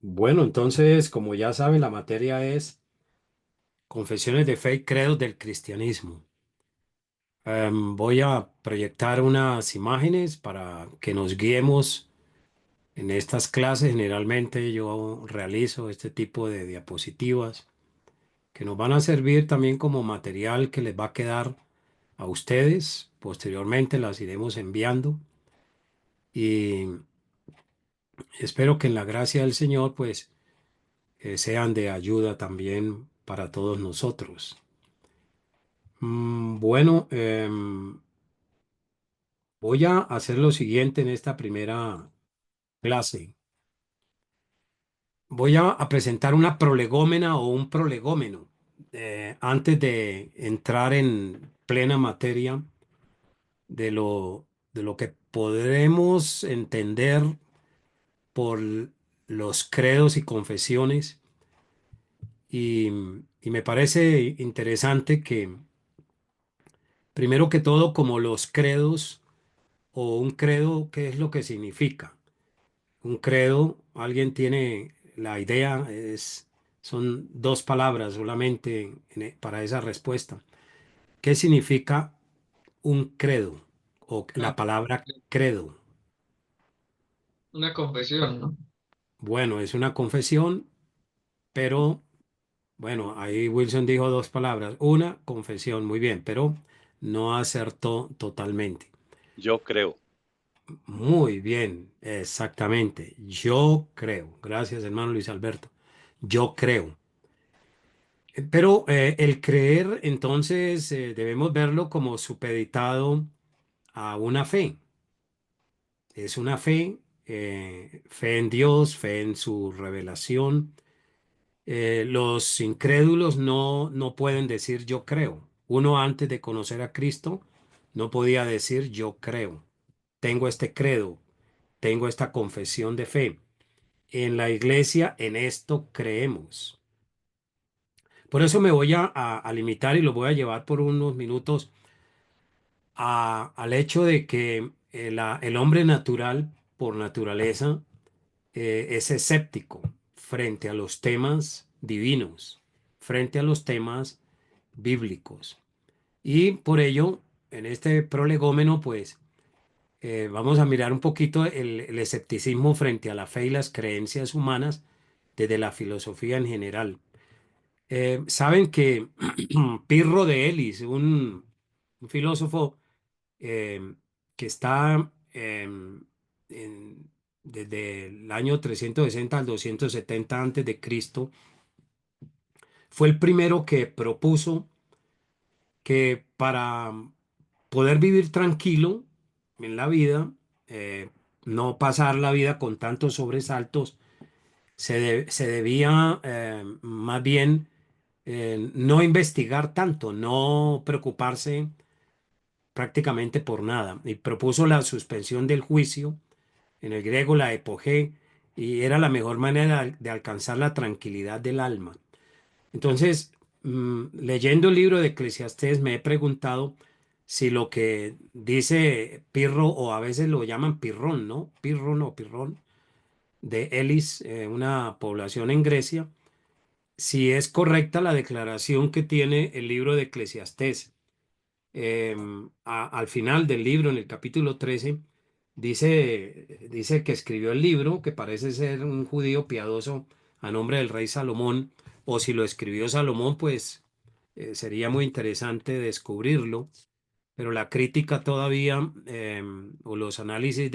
Bueno, entonces, como ya saben, la materia es confesiones de fe y credos del cristianismo. Voy a proyectar unas imágenes para que nos guiemos en estas clases. Generalmente yo realizo este tipo de diapositivas que nos van a servir también como material que les va a quedar a ustedes. Posteriormente las iremos enviando y espero que en la gracia del Señor pues sean de ayuda también para todos nosotros. Bueno, voy a hacer lo siguiente en esta primera clase. Voy a presentar una prolegómena o un prolegómeno antes de entrar en plena materia de lo que podremos entender por los credos y confesiones. Y, y me parece interesante que, primero que todo, como los credos o un credo, ¿qué es lo que significa? Un credo, alguien tiene la idea, son dos palabras solamente para esa respuesta. ¿Qué significa un credo o la Una, palabra credo? una confesión, ¿no? Bueno, es una confesión, pero bueno, ahí Wilson dijo dos palabras. Una, confesión, muy bien, pero no acertó totalmente. Yo creo. Muy bien, exactamente. Yo creo. Gracias, hermano Luis Alberto. Yo creo. Pero el creer, entonces, debemos verlo como supeditado a una fe. Es una fe, fe en Dios, fe en su revelación. Los incrédulos no pueden decir yo creo. Uno antes de conocer a Cristo no podía decir yo creo. Tengo este credo, tengo esta confesión de fe. En la iglesia en esto creemos. Por eso me voy a limitar y lo voy a llevar por unos minutos al hecho de que el hombre natural, por naturaleza, es escéptico frente a los temas divinos, frente a los temas bíblicos. Y por ello, en este prolegómeno, pues vamos a mirar un poquito el escepticismo frente a la fe y las creencias humanas desde la filosofía en general. Saben que Pirro de Elis, un filósofo eh, que está desde el año 360 al 270 antes de Cristo, fue el primero que propuso que para poder vivir tranquilo en la vida, no pasar la vida con tantos sobresaltos, se debía más bien no investigar tanto, no preocuparse prácticamente por nada. Y propuso la suspensión del juicio, en el griego la epogé, y era la mejor manera de alcanzar la tranquilidad del alma. Entonces, leyendo el libro de Eclesiastés, me he preguntado si lo que dice Pirro, o a veces lo llaman Pirrón, ¿no? Pirrón o Pirrón, de Elis, una población en Grecia, si es correcta la declaración que tiene el libro de Eclesiastés. Al final del libro, en el capítulo 13, dice que escribió el libro, que parece ser un judío piadoso a nombre del rey Salomón, o si lo escribió Salomón, pues sería muy interesante descubrirlo, pero la crítica todavía, o los análisis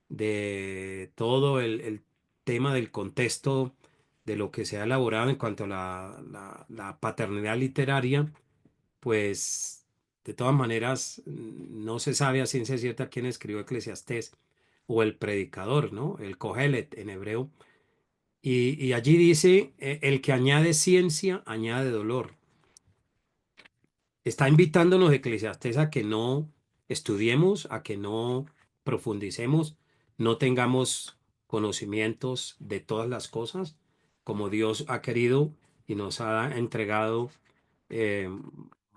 de todo el tema del contexto de lo que se ha elaborado en cuanto a la paternidad literaria, pues de todas maneras no se sabe a ciencia cierta quién escribió Eclesiastés o el predicador, ¿no? El Kohelet en hebreo. Y allí dice, el que añade ciencia, añade dolor. Está invitándonos Eclesiastés a que no estudiemos, a que no profundicemos, no tengamos conocimientos de todas las cosas, como Dios ha querido y nos ha entregado eh,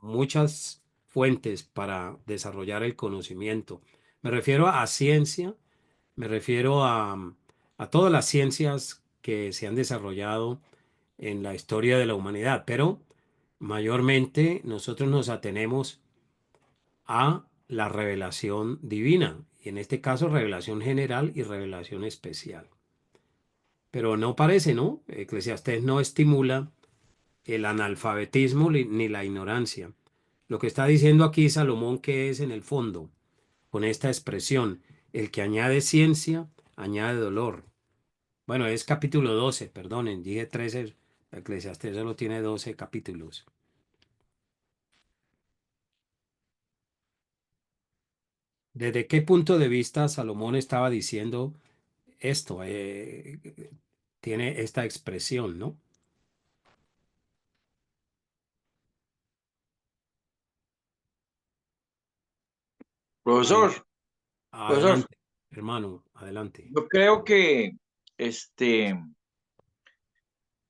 muchas fuentes para desarrollar el conocimiento. Me refiero a ciencia, me refiero a todas las ciencias que se han desarrollado en la historia de la humanidad, pero mayormente nosotros nos atenemos a la revelación divina, y en este caso revelación general y revelación especial. Pero no parece, ¿no? Eclesiastés no estimula el analfabetismo ni la ignorancia. Lo que está diciendo aquí Salomón que es en el fondo, con esta expresión, el que añade ciencia, añade dolor. Bueno, es capítulo 12, perdonen, dije 13, Eclesiastés solo tiene 12 capítulos. ¿Desde qué punto de vista Salomón estaba diciendo esto? Tiene esta expresión, ¿no? Profesor, Adela- profesor, Adelante, hermano, adelante. yo creo que este,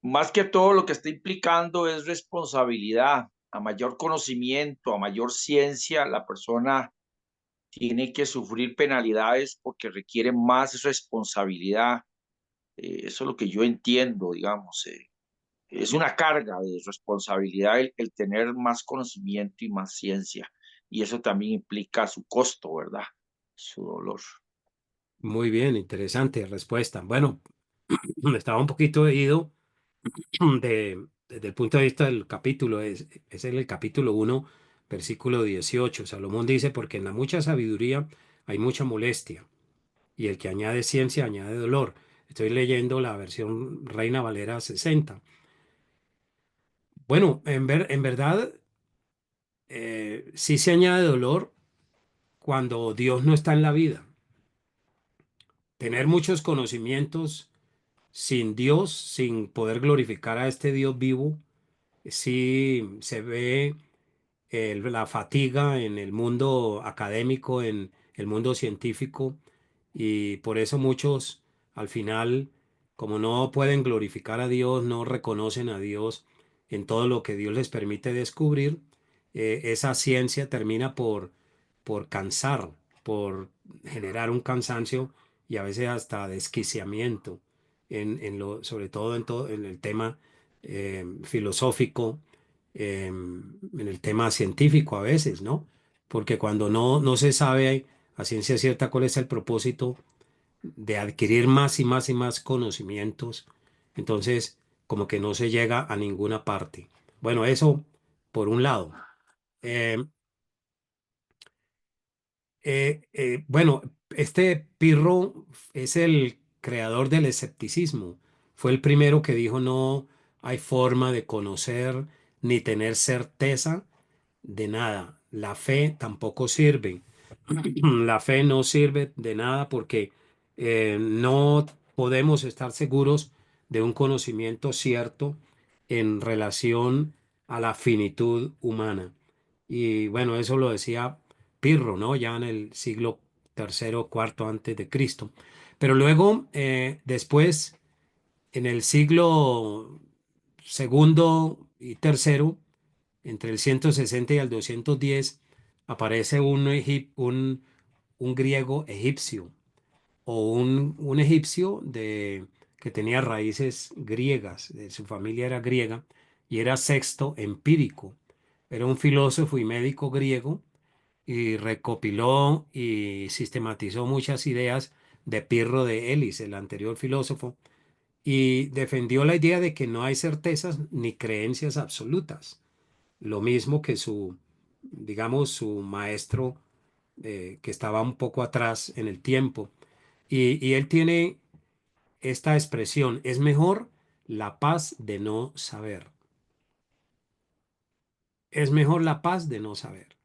más que todo lo que está implicando es responsabilidad. A mayor conocimiento, a mayor ciencia, la persona tiene que sufrir penalidades porque requiere más responsabilidad. Eso es lo que yo entiendo, digamos. Es una carga de responsabilidad el tener más conocimiento y más ciencia. Y eso también implica su costo, ¿verdad? Su dolor. Muy bien, interesante respuesta. Bueno, estaba un poquito ido desde el punto de vista del capítulo, es en el capítulo 1, versículo 18. Salomón dice, porque en la mucha sabiduría hay mucha molestia, y el que añade ciencia añade dolor. Estoy leyendo la versión Reina Valera 60. Bueno, en verdad, sí se añade dolor cuando Dios no está en la vida. Tener muchos conocimientos sin Dios, sin poder glorificar a este Dios vivo, sí se ve la fatiga en el mundo académico, en el mundo científico, y por eso muchos al final, como no pueden glorificar a Dios, no reconocen a Dios en todo lo que Dios les permite descubrir, esa ciencia termina por cansar, por generar un cansancio y a veces hasta desquiciamiento, sobre todo en el tema filosófico, en el tema científico a veces, ¿no? Porque cuando no se sabe a ciencia cierta cuál es el propósito de adquirir más y más y más conocimientos, entonces como que no se llega a ninguna parte. Bueno, eso por un lado. Eh, bueno, este Pirro es el creador del escepticismo. Fue el primero que dijo no hay forma de conocer ni tener certeza de nada. La fe tampoco sirve. La fe no sirve de nada porque no podemos estar seguros de un conocimiento cierto en relación a la finitud humana. Y bueno, eso lo decía Pirro, ¿no? Ya en el siglo tercero, cuarto antes de Cristo. Pero luego, después, en el siglo segundo y tercero, entre el 160 y el 210 aparece un griego egipcio o un egipcio que tenía raíces griegas, su familia era griega y era Sexto Empírico. Era un filósofo y médico griego y recopiló y sistematizó muchas ideas de Pirro de Elis, el anterior filósofo, y defendió la idea de que no hay certezas ni creencias absolutas, lo mismo que digamos, su maestro, que estaba un poco atrás en el tiempo. Y él tiene esta expresión, es mejor la paz de no saber. Es mejor la paz de no saber.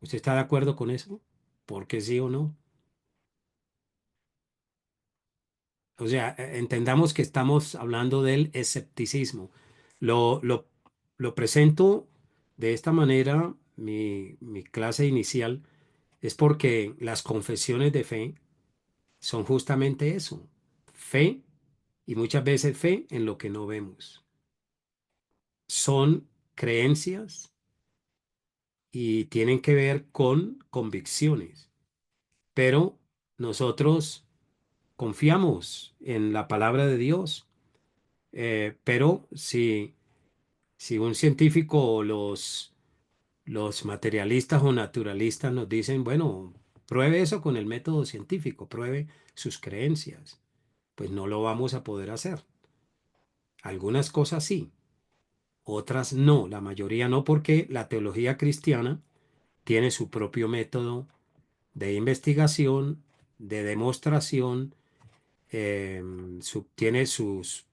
¿Usted está de acuerdo con eso? ¿Por qué sí o no? O sea, entendamos que estamos hablando del escepticismo. Lo, lo, lo presento de esta manera, mi clase inicial, es porque las confesiones de fe son justamente eso, fe y muchas veces fe en lo que no vemos. Son creencias y tienen que ver con convicciones, pero nosotros confiamos en la palabra de Dios. Pero si un científico o los materialistas o naturalistas nos dicen, bueno, pruebe eso con el método científico, pruebe sus creencias, pues no lo vamos a poder hacer. Algunas cosas sí, otras no, la mayoría no, porque la teología cristiana tiene su propio método de investigación, de demostración, tiene sus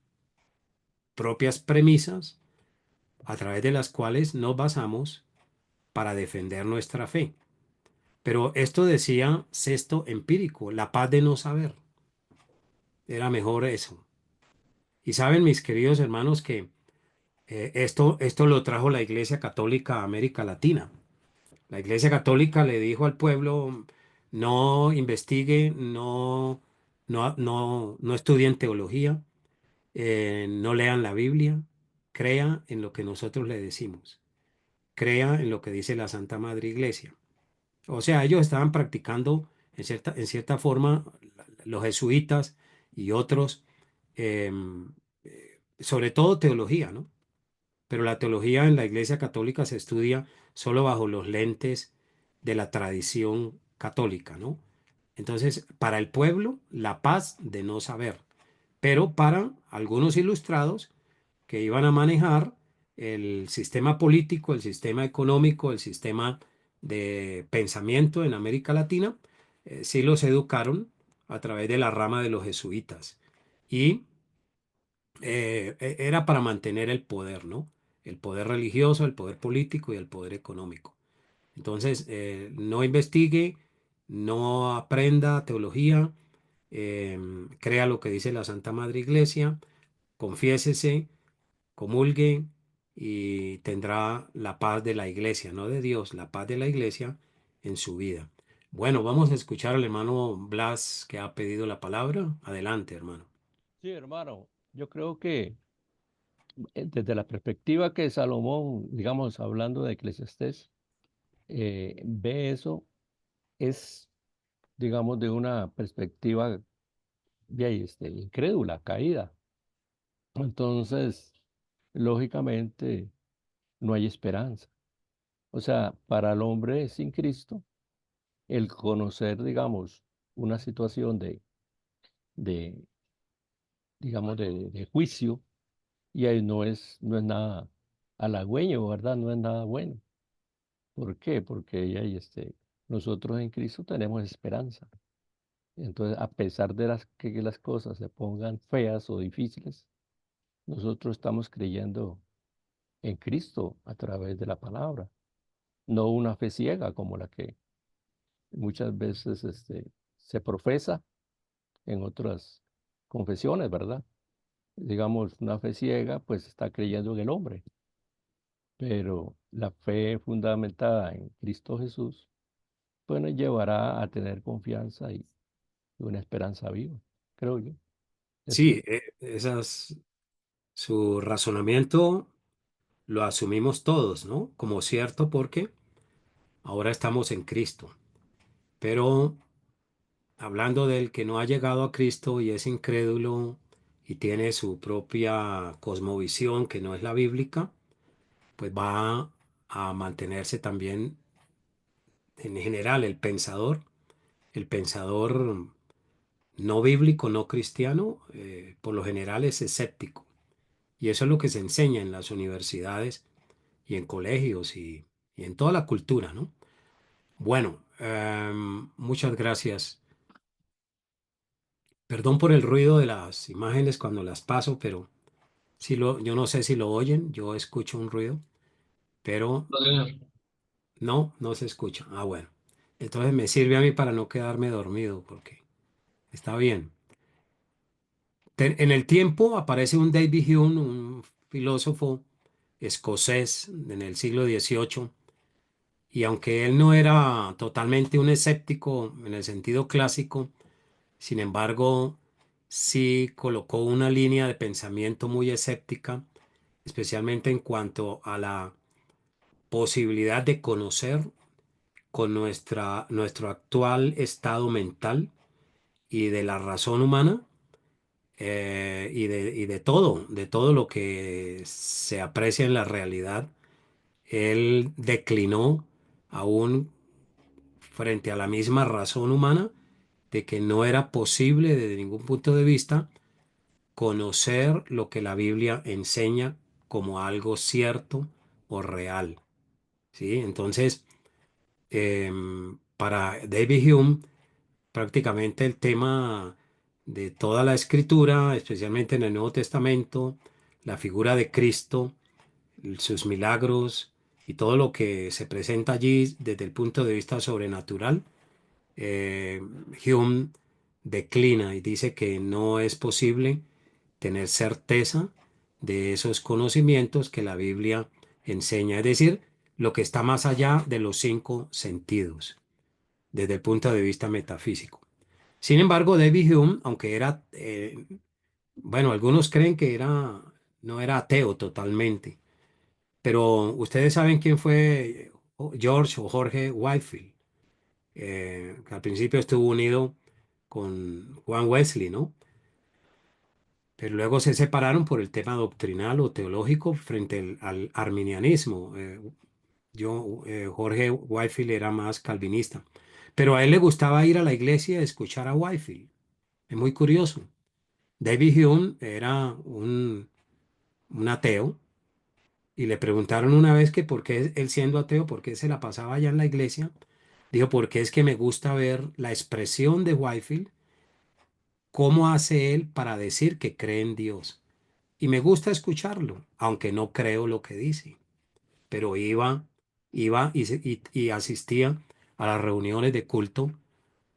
propias premisas a través de las cuales nos basamos para defender nuestra fe. Pero esto decía Sexto Empírico, la paz de no saber. Era mejor eso. Y saben, mis queridos hermanos, que esto lo trajo la Iglesia Católica a América Latina. La Iglesia Católica le dijo al pueblo, no investigue, no estudien teología, no lean la Biblia, crea en lo que nosotros le decimos, crea en lo que dice la Santa Madre Iglesia. O sea, ellos estaban practicando en cierta forma, los jesuitas y otros, sobre todo teología, ¿no? Pero la teología en la Iglesia Católica se estudia solo bajo los lentes de la tradición católica, ¿no? Entonces, para el pueblo, la paz de no saber, pero para algunos ilustrados que iban a manejar el sistema político, el sistema económico, el sistema de pensamiento en América Latina, sí los educaron a través de la rama de los jesuitas. Y era para mantener el poder, ¿no? El poder religioso, el poder político y el poder económico. Entonces, no investigue, no aprenda teología, crea lo que dice la Santa Madre Iglesia, confiésese, comulgue y tendrá la paz de la iglesia, no de Dios, la paz de la iglesia en su vida. Bueno, vamos a escuchar al hermano Blas que ha pedido la palabra. Adelante, hermano. Sí, hermano, yo creo que desde la perspectiva que Salomón, digamos, hablando de Eclesiastés, ve eso, es, digamos, de una perspectiva de ahí, incrédula, caída. Entonces, lógicamente, no hay esperanza. O sea, para el hombre sin Cristo, el conocer, digamos, una situación de digamos, de juicio, y ahí no es nada halagüeño, ¿verdad? No es nada bueno. ¿Por qué? Porque ahí, nosotros en Cristo tenemos esperanza. Entonces, a pesar de que las cosas se pongan feas o difíciles, nosotros estamos creyendo en Cristo a través de la palabra, no una fe ciega como la que muchas veces se profesa en otras confesiones, ¿verdad? Digamos, una fe ciega, pues está creyendo en el hombre, pero la fe fundamentada en Cristo Jesús, pues nos llevará a tener confianza y una esperanza viva, creo yo. Es Sí, mi- su razonamiento lo asumimos todos, ¿no? Como cierto porque ahora estamos en Cristo. Pero hablando del que no ha llegado a Cristo y es incrédulo y tiene su propia cosmovisión que no es la bíblica, pues va a mantenerse también en general el pensador no bíblico, no cristiano, por lo general es escéptico. Y eso es lo que se enseña en las universidades y en colegios y en toda la cultura, ¿no? Bueno, muchas gracias. Perdón por el ruido de las imágenes cuando las paso, pero yo no sé si lo oyen, yo escucho un ruido, pero No, señor. no se escucha. Ah, bueno. Entonces me sirve a mí para no quedarme dormido, porque está bien. En el tiempo aparece un David Hume, un filósofo escocés en el siglo XVIII, y aunque él no era totalmente un escéptico en el sentido clásico, sin embargo, sí colocó una línea de pensamiento muy escéptica, especialmente en cuanto a la posibilidad de conocer con nuestro actual estado mental y de la razón humana, y de todo lo que se aprecia en la realidad. Él declinó aún frente a la misma razón humana de que no era posible desde ningún punto de vista conocer lo que la Biblia enseña como algo cierto o real. ¿Sí? Entonces, para David Hume, prácticamente el tema de toda la escritura, especialmente en el Nuevo Testamento, la figura de Cristo, sus milagros y todo lo que se presenta allí desde el punto de vista sobrenatural, eh, Hume declina y dice que no es posible tener certeza de esos conocimientos que la Biblia enseña, es decir, lo que está más allá de los cinco sentidos, desde el punto de vista metafísico. Sin embargo, David Hume, aunque era, bueno, algunos creen que no era ateo totalmente, pero ustedes saben quién fue George o Jorge Whitefield, que al principio estuvo unido con Juan Wesley, ¿no? Pero luego se separaron por el tema doctrinal o teológico frente al arminianismo. Jorge Whitefield era más calvinista, pero a él le gustaba ir a la iglesia a escuchar a Whitefield. Es muy curioso. David Hume era un ateo y le preguntaron una vez que por qué él siendo ateo, por qué se la pasaba allá en la iglesia. Dijo, porque es que me gusta ver la expresión de Whitefield, cómo hace él para decir que cree en Dios. Y me gusta escucharlo, aunque no creo lo que dice. Pero iba y asistía a las reuniones de culto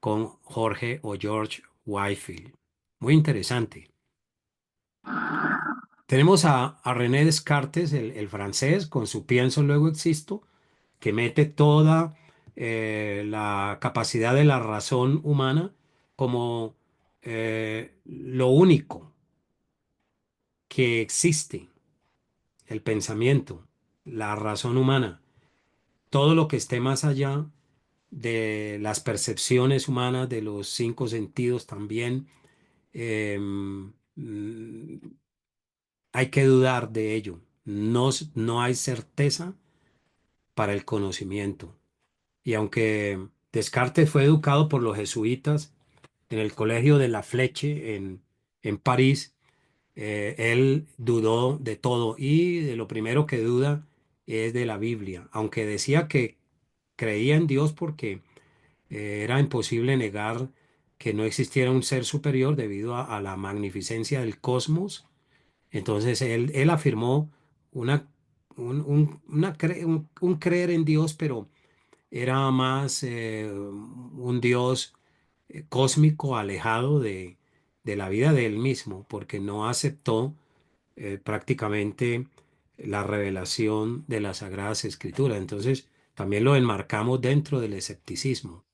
con Jorge o George Whitefield. Muy interesante. Tenemos a René Descartes, el francés, con su pienso luego existo, que mete toda la capacidad de la razón humana como lo único que existe, el pensamiento, la razón humana, todo lo que esté más allá de las percepciones humanas, de los cinco sentidos también, hay que dudar de ello. No, no hay certeza para el conocimiento. Y aunque Descartes fue educado por los jesuitas en el colegio de La Fleche en París, él dudó de todo y de lo primero que duda es de la Biblia, aunque decía que creía en Dios porque era imposible negar que no existiera un ser superior debido a la magnificencia del cosmos. Entonces él afirmó una, un creer en Dios, pero era más un Dios cósmico alejado de la vida de él mismo, porque no aceptó prácticamente la revelación de las Sagradas Escrituras. Entonces, también lo enmarcamos dentro del escepticismo.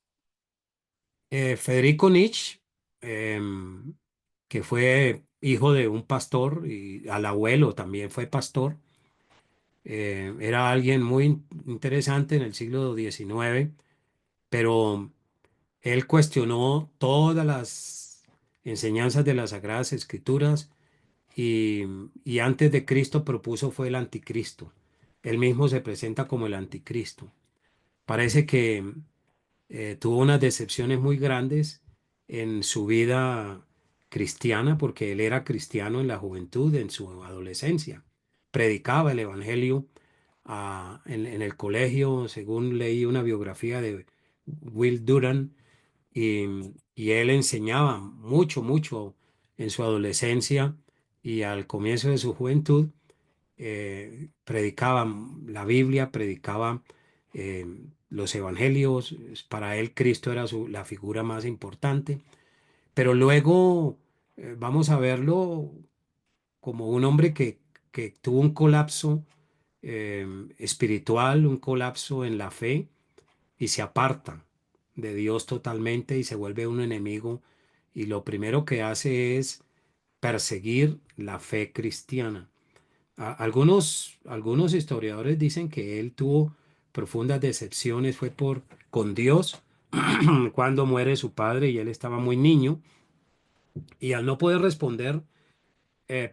Federico Nietzsche, que fue hijo de un pastor y al abuelo también fue pastor, era alguien muy interesante en el siglo XIX, pero él cuestionó todas las enseñanzas de las Sagradas Escrituras y, y antes de Cristo propuso fue el anticristo. Él mismo se presenta como el anticristo. Parece que tuvo unas decepciones muy grandes en su vida cristiana, porque él era cristiano en la juventud, en su adolescencia. Predicaba el evangelio en el colegio, según leí una biografía de Will Durant, y, y él enseñaba mucho, mucho en su adolescencia y al comienzo de su juventud. Predicaba la Biblia, predicaba eh, los evangelios. Para él Cristo era la figura más importante, pero luego vamos a verlo como un hombre que tuvo un colapso espiritual, un colapso en la fe y se aparta de Dios totalmente y se vuelve un enemigo, y lo primero que hace es perseguir la fe cristiana. Algunos historiadores dicen que él tuvo profundas decepciones, fue con Dios cuando muere su padre y él estaba muy niño, y al no poder responder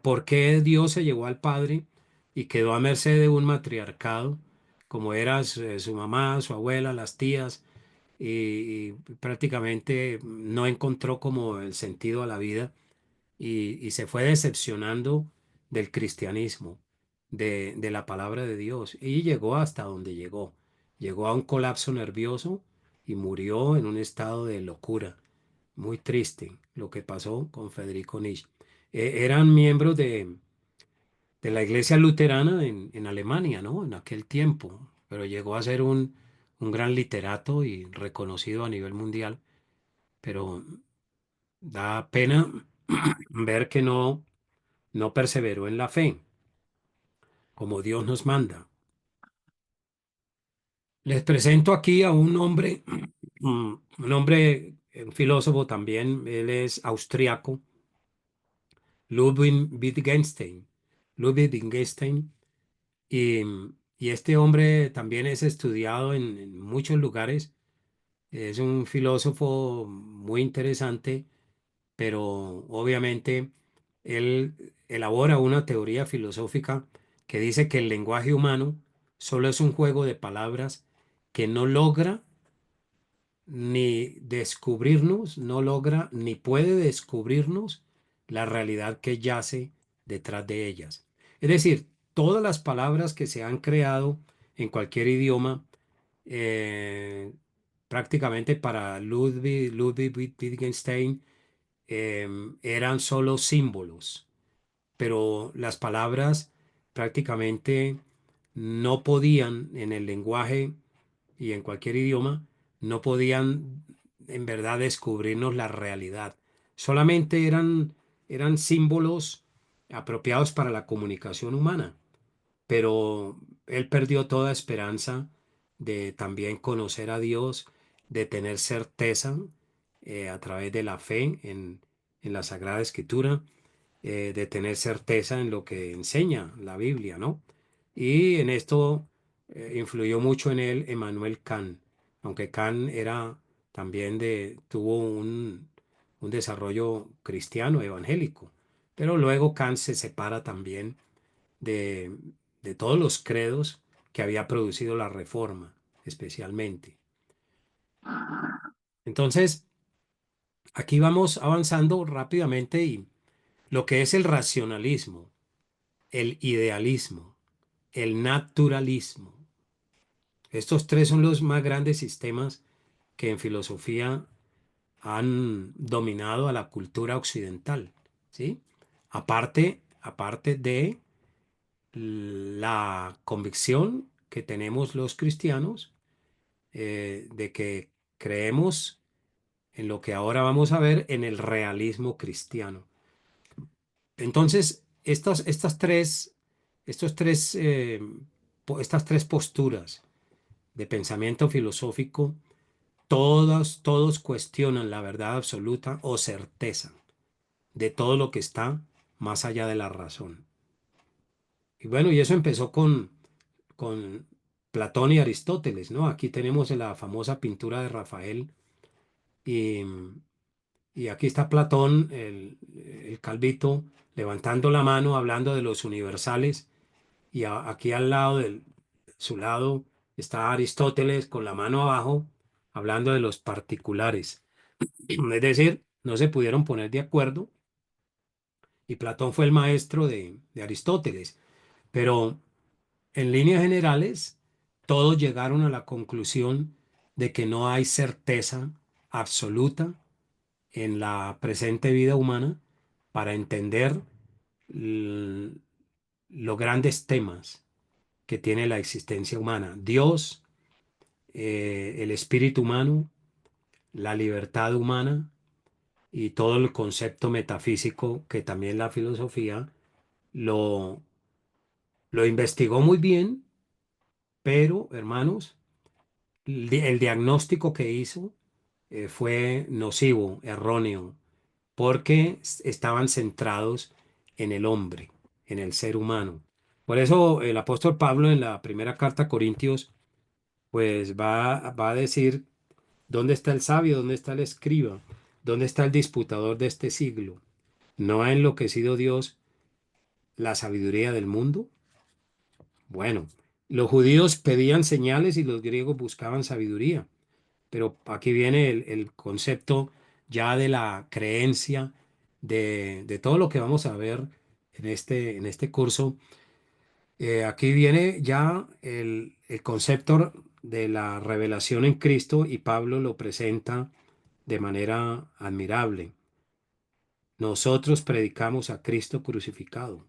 por qué Dios se llevó al padre y quedó a merced de un matriarcado, como era su mamá, su abuela, las tías, y prácticamente no encontró como el sentido a la vida y se fue decepcionando del cristianismo, de la palabra de Dios, y llegó hasta donde llegó. Llegó a un colapso nervioso y murió en un estado de locura. Muy triste lo que pasó con Federico Nietzsche. Eran miembros de la iglesia luterana en Alemania, ¿no? En aquel tiempo, pero llegó a ser un gran literato y reconocido a nivel mundial, pero da pena ver que no perseveró en la fe, como Dios nos manda. Les presento aquí a un hombre, un hombre, un filósofo también, él es austriaco, Ludwig Wittgenstein. Ludwig Wittgenstein, y, y este hombre también es estudiado en muchos lugares, es un filósofo muy interesante, pero obviamente él elabora una teoría filosófica que dice que el lenguaje humano solo es un juego de palabras que no logra ni descubrirnos, no logra ni puede descubrirnos la realidad que yace detrás de ellas. Es decir, todas las palabras que se han creado en cualquier idioma, eh, prácticamente para Ludwig Wittgenstein, eran solo símbolos, pero las palabras prácticamente no podían en el lenguaje y en cualquier idioma, no podían en verdad descubrirnos la realidad. Solamente eran símbolos apropiados para la comunicación humana, pero él perdió toda esperanza de también conocer a Dios, de tener certeza a través de la fe en la Sagrada Escritura, de tener certeza en lo que enseña la Biblia, ¿no? Y en esto influyó mucho en él Emmanuel Kant, aunque Kant era también tuvo un desarrollo cristiano, evangélico, pero luego Kant se separa también de, de todos los credos que había producido la Reforma, especialmente. Entonces, aquí vamos avanzando rápidamente y lo que es el racionalismo, el idealismo, el naturalismo. Estos tres son los más grandes sistemas que en filosofía han dominado a la cultura occidental, ¿sí? Aparte de la convicción que tenemos los cristianos de que creemos en lo que ahora vamos a ver en el realismo cristiano. Entonces, estas tres posturas de pensamiento filosófico, todos cuestionan la verdad absoluta o certeza de todo lo que está más allá de la razón. Y bueno, y eso empezó con Platón y Aristóteles, ¿no? Aquí tenemos la famosa pintura de Rafael y, y aquí está Platón, el calvito, levantando la mano, hablando de los universales, y aquí al lado su lado está Aristóteles con la mano abajo, hablando de los particulares. Es decir, no se pudieron poner de acuerdo y Platón fue el maestro de Aristóteles, pero en líneas generales, todos llegaron a la conclusión de que no hay certeza absoluta en la presente vida humana para entender l- los grandes temas que tiene la existencia humana. Dios, el espíritu humano, la libertad humana y todo el concepto metafísico que también la filosofía lo, lo investigó muy bien, pero hermanos, el diagnóstico que hizo fue nocivo, erróneo, porque estaban centrados en el hombre, en el ser humano. Por eso el apóstol Pablo en la primera carta a Corintios, pues va a decir ¿Dónde está el sabio? ¿Dónde está el escriba? ¿Dónde está el disputador de este siglo? ¿No ha enloquecido Dios la sabiduría del mundo? Bueno, los judíos pedían señales y los griegos buscaban sabiduría, pero aquí viene el concepto ya de la creencia de todo lo que vamos a ver en este curso. Aquí viene ya el concepto de la revelación en Cristo y Pablo lo presenta de manera admirable. Nosotros predicamos a Cristo crucificado.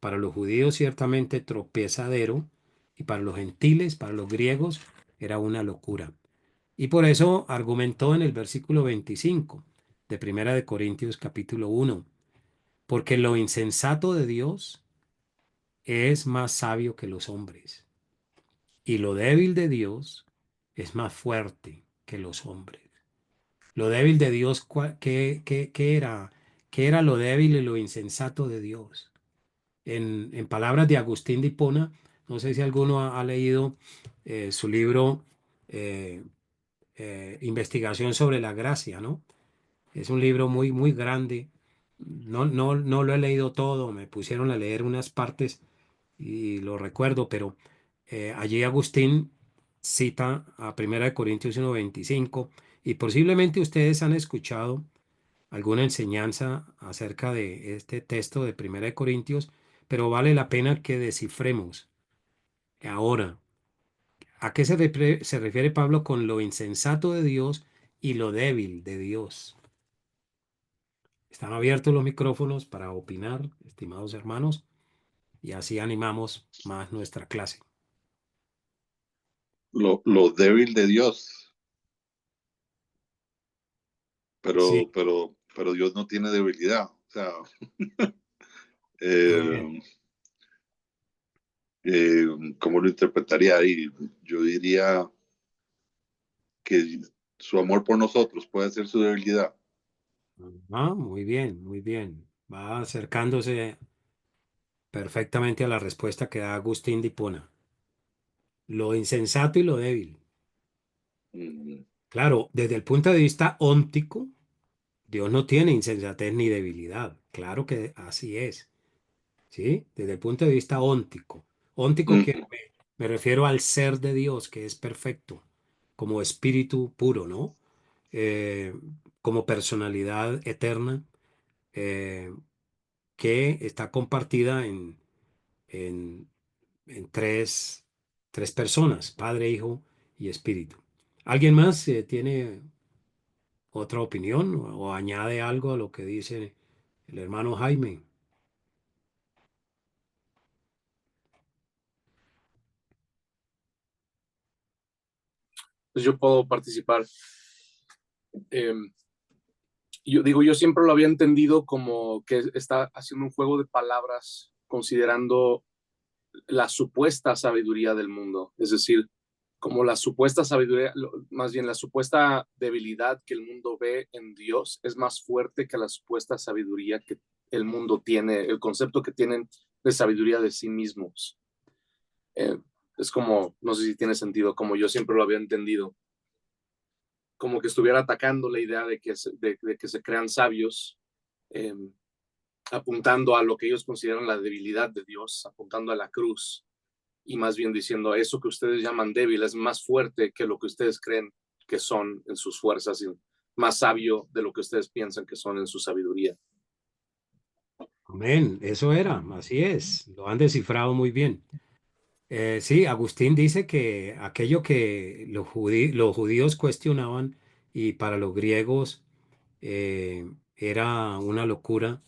Para los judíos ciertamente tropiezadero y para los gentiles, para los griegos, era una locura. Y por eso argumentó en el versículo 25 de Primera de Corintios capítulo 1, porque lo insensato de Dios es más sabio que los hombres, y lo débil de Dios es más fuerte que los hombres. Lo débil de Dios, ¿qué era? ¿Qué era lo débil y lo insensato de Dios? En palabras de Agustín de Hipona, no sé si alguno ha leído su libro eh, Investigación sobre la Gracia, ¿no? Es un libro muy, muy grande. No lo he leído todo, me pusieron a leer unas partes y lo recuerdo, pero allí Agustín cita a 1 Corintios 1:25 y posiblemente ustedes han escuchado alguna enseñanza acerca de este texto de 1 Corintios, pero vale la pena que descifremos ahora a qué se refiere Pablo con lo insensato de Dios y lo débil de Dios. Están abiertos los micrófonos para opinar, estimados hermanos, y así animamos más nuestra clase. Lo débil de Dios, Sí, pero Dios no tiene debilidad. O sea, muy bien. eh, eh, ¿cómo lo interpretaría ahí? Yo diría que su amor por nosotros puede ser su debilidad. Ah, muy bien, muy bien. Va acercándose perfectamente a la respuesta que da Agustín de Hipona. Lo insensato y lo débil. Mm, Claro, desde el punto de vista óntico, Dios no tiene insensatez ni debilidad. Claro que así es, ¿sí? Desde el punto de vista óntico. Óntico que mm, me refiero al ser de Dios, que es perfecto, como espíritu puro, ¿no? Eh, como personalidad eterna, eh, que está compartida en, en tres personas, Padre, Hijo y Espíritu. ¿Alguien más tiene otra opinión o añade algo a lo que dice el hermano Jaime? Pues yo puedo participar. Eh, yo digo, yo siempre lo había entendido como que está haciendo un juego de palabras considerando la supuesta sabiduría del mundo, es decir, como la supuesta sabiduría, más bien la supuesta debilidad que el mundo ve en Dios es más fuerte que la supuesta sabiduría que el mundo tiene, el concepto que tienen de sabiduría de sí mismos. Eh, es como, no sé si tiene sentido, como yo siempre lo había entendido, como que estuviera atacando la idea de que se crean sabios, eh, apuntando a lo que ellos consideran la debilidad de Dios, apuntando a la cruz, y más bien diciendo, eso que ustedes llaman débil es más fuerte que lo que ustedes creen que son en sus fuerzas, y más sabio de lo que ustedes piensan que son en su sabiduría. Amén, eso era, así es, lo han descifrado muy bien. Sí, Agustín dice que aquello que los judíos cuestionaban y para los griegos era una locura.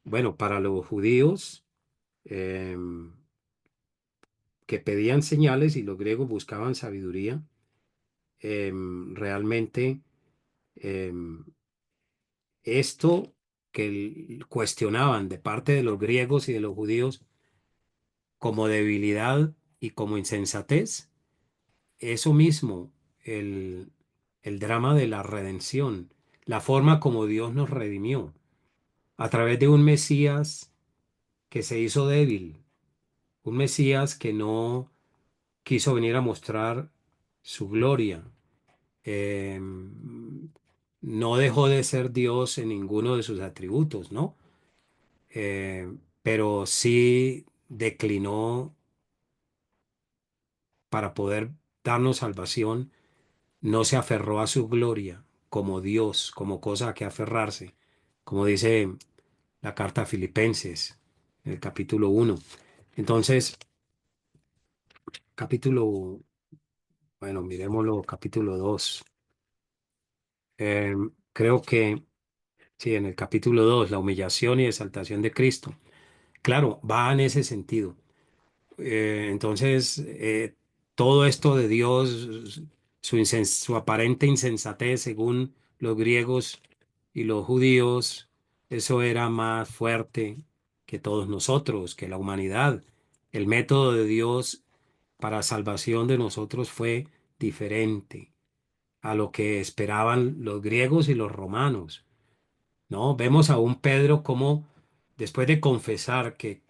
Bueno, para los judíos que pedían señales y los griegos buscaban sabiduría, realmente em, esto que cuestionaban de parte de los griegos y de los judíos como debilidad y como insensatez, eso mismo, el, el drama de la redención, la forma como Dios nos redimió, a través de un Mesías que se hizo débil, un Mesías que no quiso venir a mostrar su gloria, eh, no dejó de ser Dios en ninguno de sus atributos, ¿no? Eh, pero sí declinó para poder darnos salvación, no se aferró a su gloria como Dios, como cosa a que aferrarse, como dice la carta a Filipenses, el capítulo 1. Entonces, capítulo, bueno, miremoslo, capítulo 2. Creo que, sí, en el capítulo 2 la humillación y exaltación de Cristo. Claro, va en ese sentido. Entonces, todo esto de Dios, su aparente insensatez según los griegos y los judíos, eso era más fuerte que todos nosotros, que la humanidad. El método de Dios para salvación de nosotros fue diferente a lo que esperaban los griegos y los romanos, ¿no? Vemos a un Pedro como después de confesar que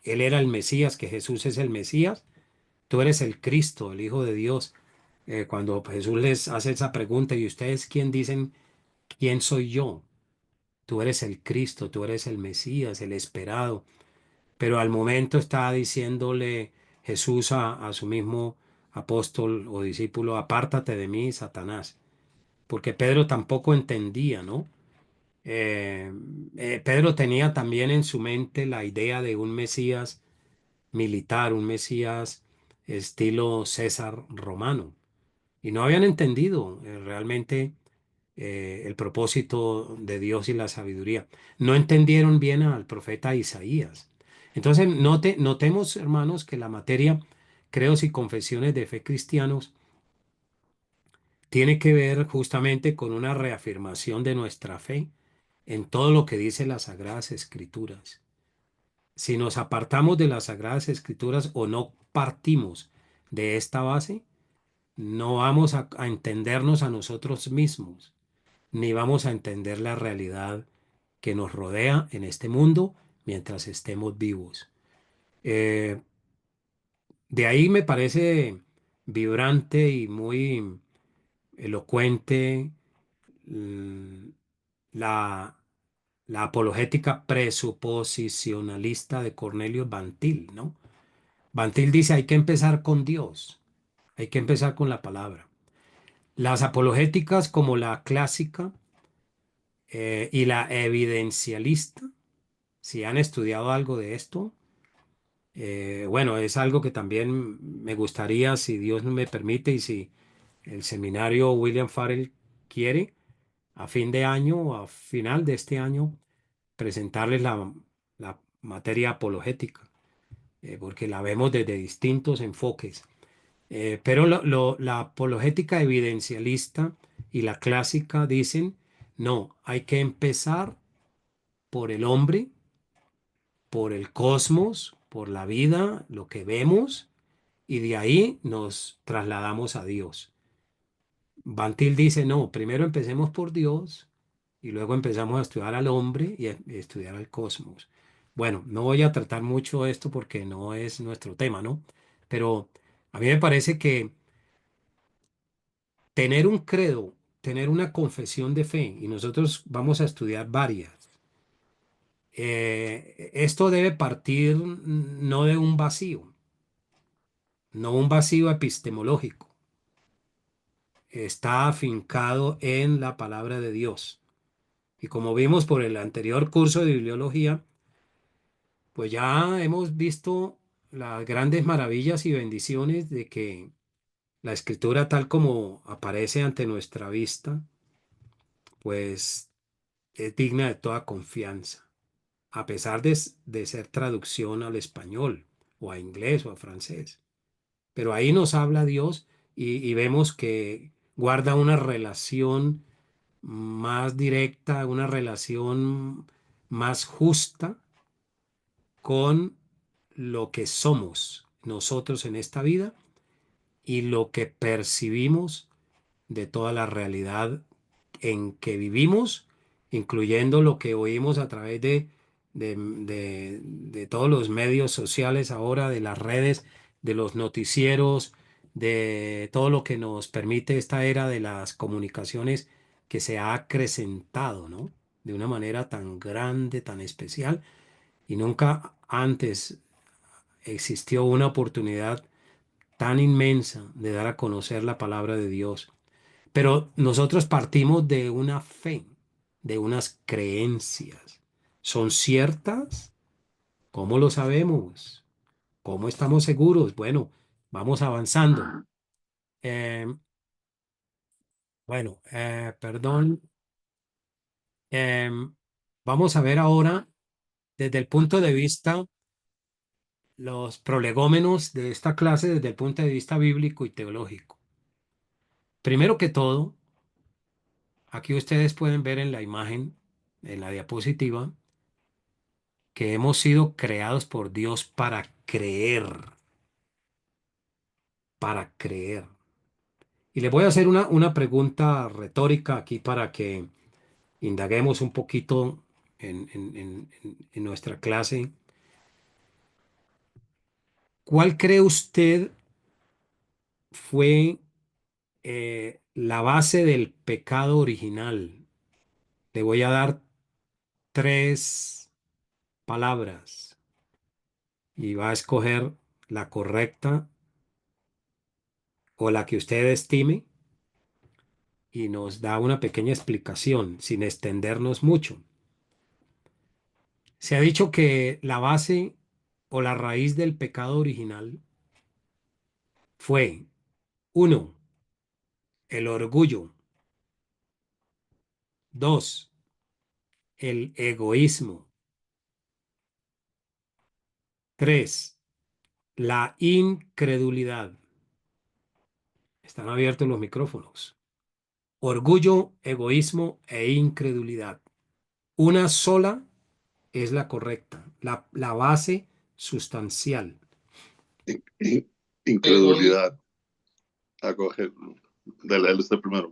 él era el Mesías, que Jesús es el Mesías, tú eres el Cristo, el Hijo de Dios. Cuando Jesús les hace esa pregunta, ¿y ustedes quién dicen quién soy yo? Tú eres el Cristo, tú eres el Mesías, el esperado. Pero al momento está diciéndole Jesús a su mismo apóstol o discípulo, apártate de mí, Satanás, porque Pedro tampoco entendía, ¿no? Eh, Pedro tenía también en su mente la idea de un Mesías militar, un Mesías estilo César romano, y no habían entendido realmente el propósito de Dios y la sabiduría. No entendieron bien al profeta Isaías. Entonces, notemos, hermanos, que la materia, credos y confesiones de fe cristianos, tiene que ver justamente con una reafirmación de nuestra fe en todo lo que dice las Sagradas Escrituras. Si nos apartamos de las Sagradas Escrituras o no partimos de esta base, no vamos a entendernos a nosotros mismos, ni vamos a entender la realidad que nos rodea en este mundo mientras estemos vivos. Eh, de ahí me parece vibrante y muy elocuente mm, la, la apologética presuposicionalista de Cornelio Bantil, ¿no? Bantil dice hay que empezar con Dios, hay que empezar con la palabra. Las apologéticas como la clásica y la evidencialista, si han estudiado algo de esto, bueno, es algo que también me gustaría, si Dios me permite y si el seminario William Farrell quiere, a fin de año o a final de este año, presentarles la materia apologética, porque la vemos desde distintos enfoques. Pero la apologética evidencialista y la clásica dicen, no, hay que empezar por el hombre, por el cosmos, por la vida, lo que vemos, y de ahí nos trasladamos a Dios. Bantil dice, no, primero empecemos por Dios y luego empezamos a estudiar al hombre y a estudiar al cosmos. Bueno, no voy a tratar mucho esto porque no es nuestro tema, ¿no? Pero a mí me parece que tener un credo, tener una confesión de fe, y nosotros vamos a estudiar varias, esto debe partir no de un vacío, no un vacío epistemológico, está afincado en la palabra de Dios. Y como vimos por el anterior curso de bibliología, pues ya hemos visto las grandes maravillas y bendiciones de que la escritura tal como aparece ante nuestra vista, pues es digna de toda confianza, a pesar de ser traducción al español o a inglés o a francés. Pero ahí nos habla Dios y vemos que guarda una relación más directa, una relación más justa con lo que somos nosotros en esta vida y lo que percibimos de toda la realidad en que vivimos, incluyendo lo que oímos a través de todos los medios sociales ahora, de las redes, de los noticieros, de todo lo que nos permite esta era de las comunicaciones que se ha acrecentado, ¿no? De una manera tan grande, tan especial, y nunca antes existió una oportunidad tan inmensa de dar a conocer la palabra de Dios. Pero nosotros partimos de una fe, de unas creencias. ¿Son ciertas? ¿Cómo lo sabemos? ¿Cómo estamos seguros? Bueno, vamos avanzando. Eh, perdón. Em, Vamos a ver ahora desde el punto de vista, los prolegómenos de esta clase desde el punto de vista bíblico y teológico. Primero que todo, aquí ustedes pueden ver en la imagen, en la diapositiva, que hemos sido creados por Dios para creer, para creer. Y les voy a hacer una pregunta retórica aquí para que indaguemos un poquito en nuestra clase. ¿Cuál cree usted fue la base del pecado original? Le voy a dar tres palabras y va a escoger la correcta o la que usted estime y nos da una pequeña explicación sin extendernos mucho. Se ha dicho que la base o la raíz del pecado original fue, uno, el orgullo; dos, el egoísmo; tres, la incredulidad. Están abiertos los micrófonos. Orgullo, egoísmo e incredulidad. Una sola es la correcta, la base sustancial. In- Egoísmo. Incredulidad. A coger. Dale, él usted primero.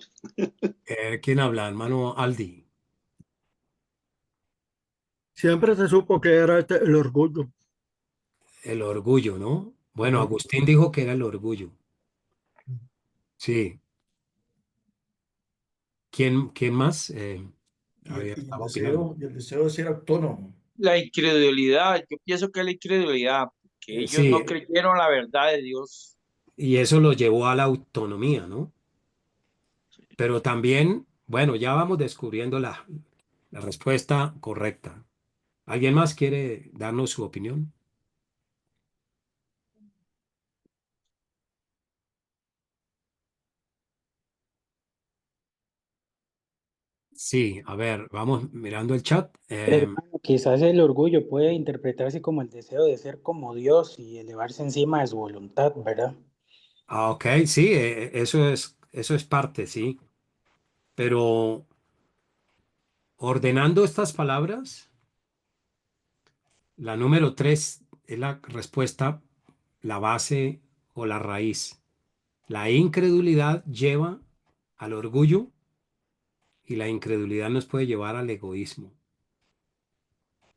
¿Quién habla, hermano Aldi? Siempre se supo que era el orgullo. El orgullo, ¿no? Bueno, Ajá. Agustín dijo que era el orgullo. Sí. ¿Quién más? Estaba opinando. Y el deseo de ser autónomo. La incredulidad, yo pienso que es la incredulidad, que ellos Sí, no creyeron la verdad de Dios. y eso lo llevó a la autonomía, ¿no? Pero también, bueno, ya vamos descubriendo la respuesta correcta. ¿Alguien más quiere darnos su opinión? Sí, a ver, vamos mirando el chat. Hermano, quizás el orgullo puede interpretarse como el deseo de ser como Dios y elevarse encima de su voluntad, ¿verdad? Ok, sí, eso es parte, sí. Pero ordenando estas palabras, la número tres es la respuesta, la base o la raíz. La incredulidad lleva al orgullo y la incredulidad nos puede llevar al egoísmo.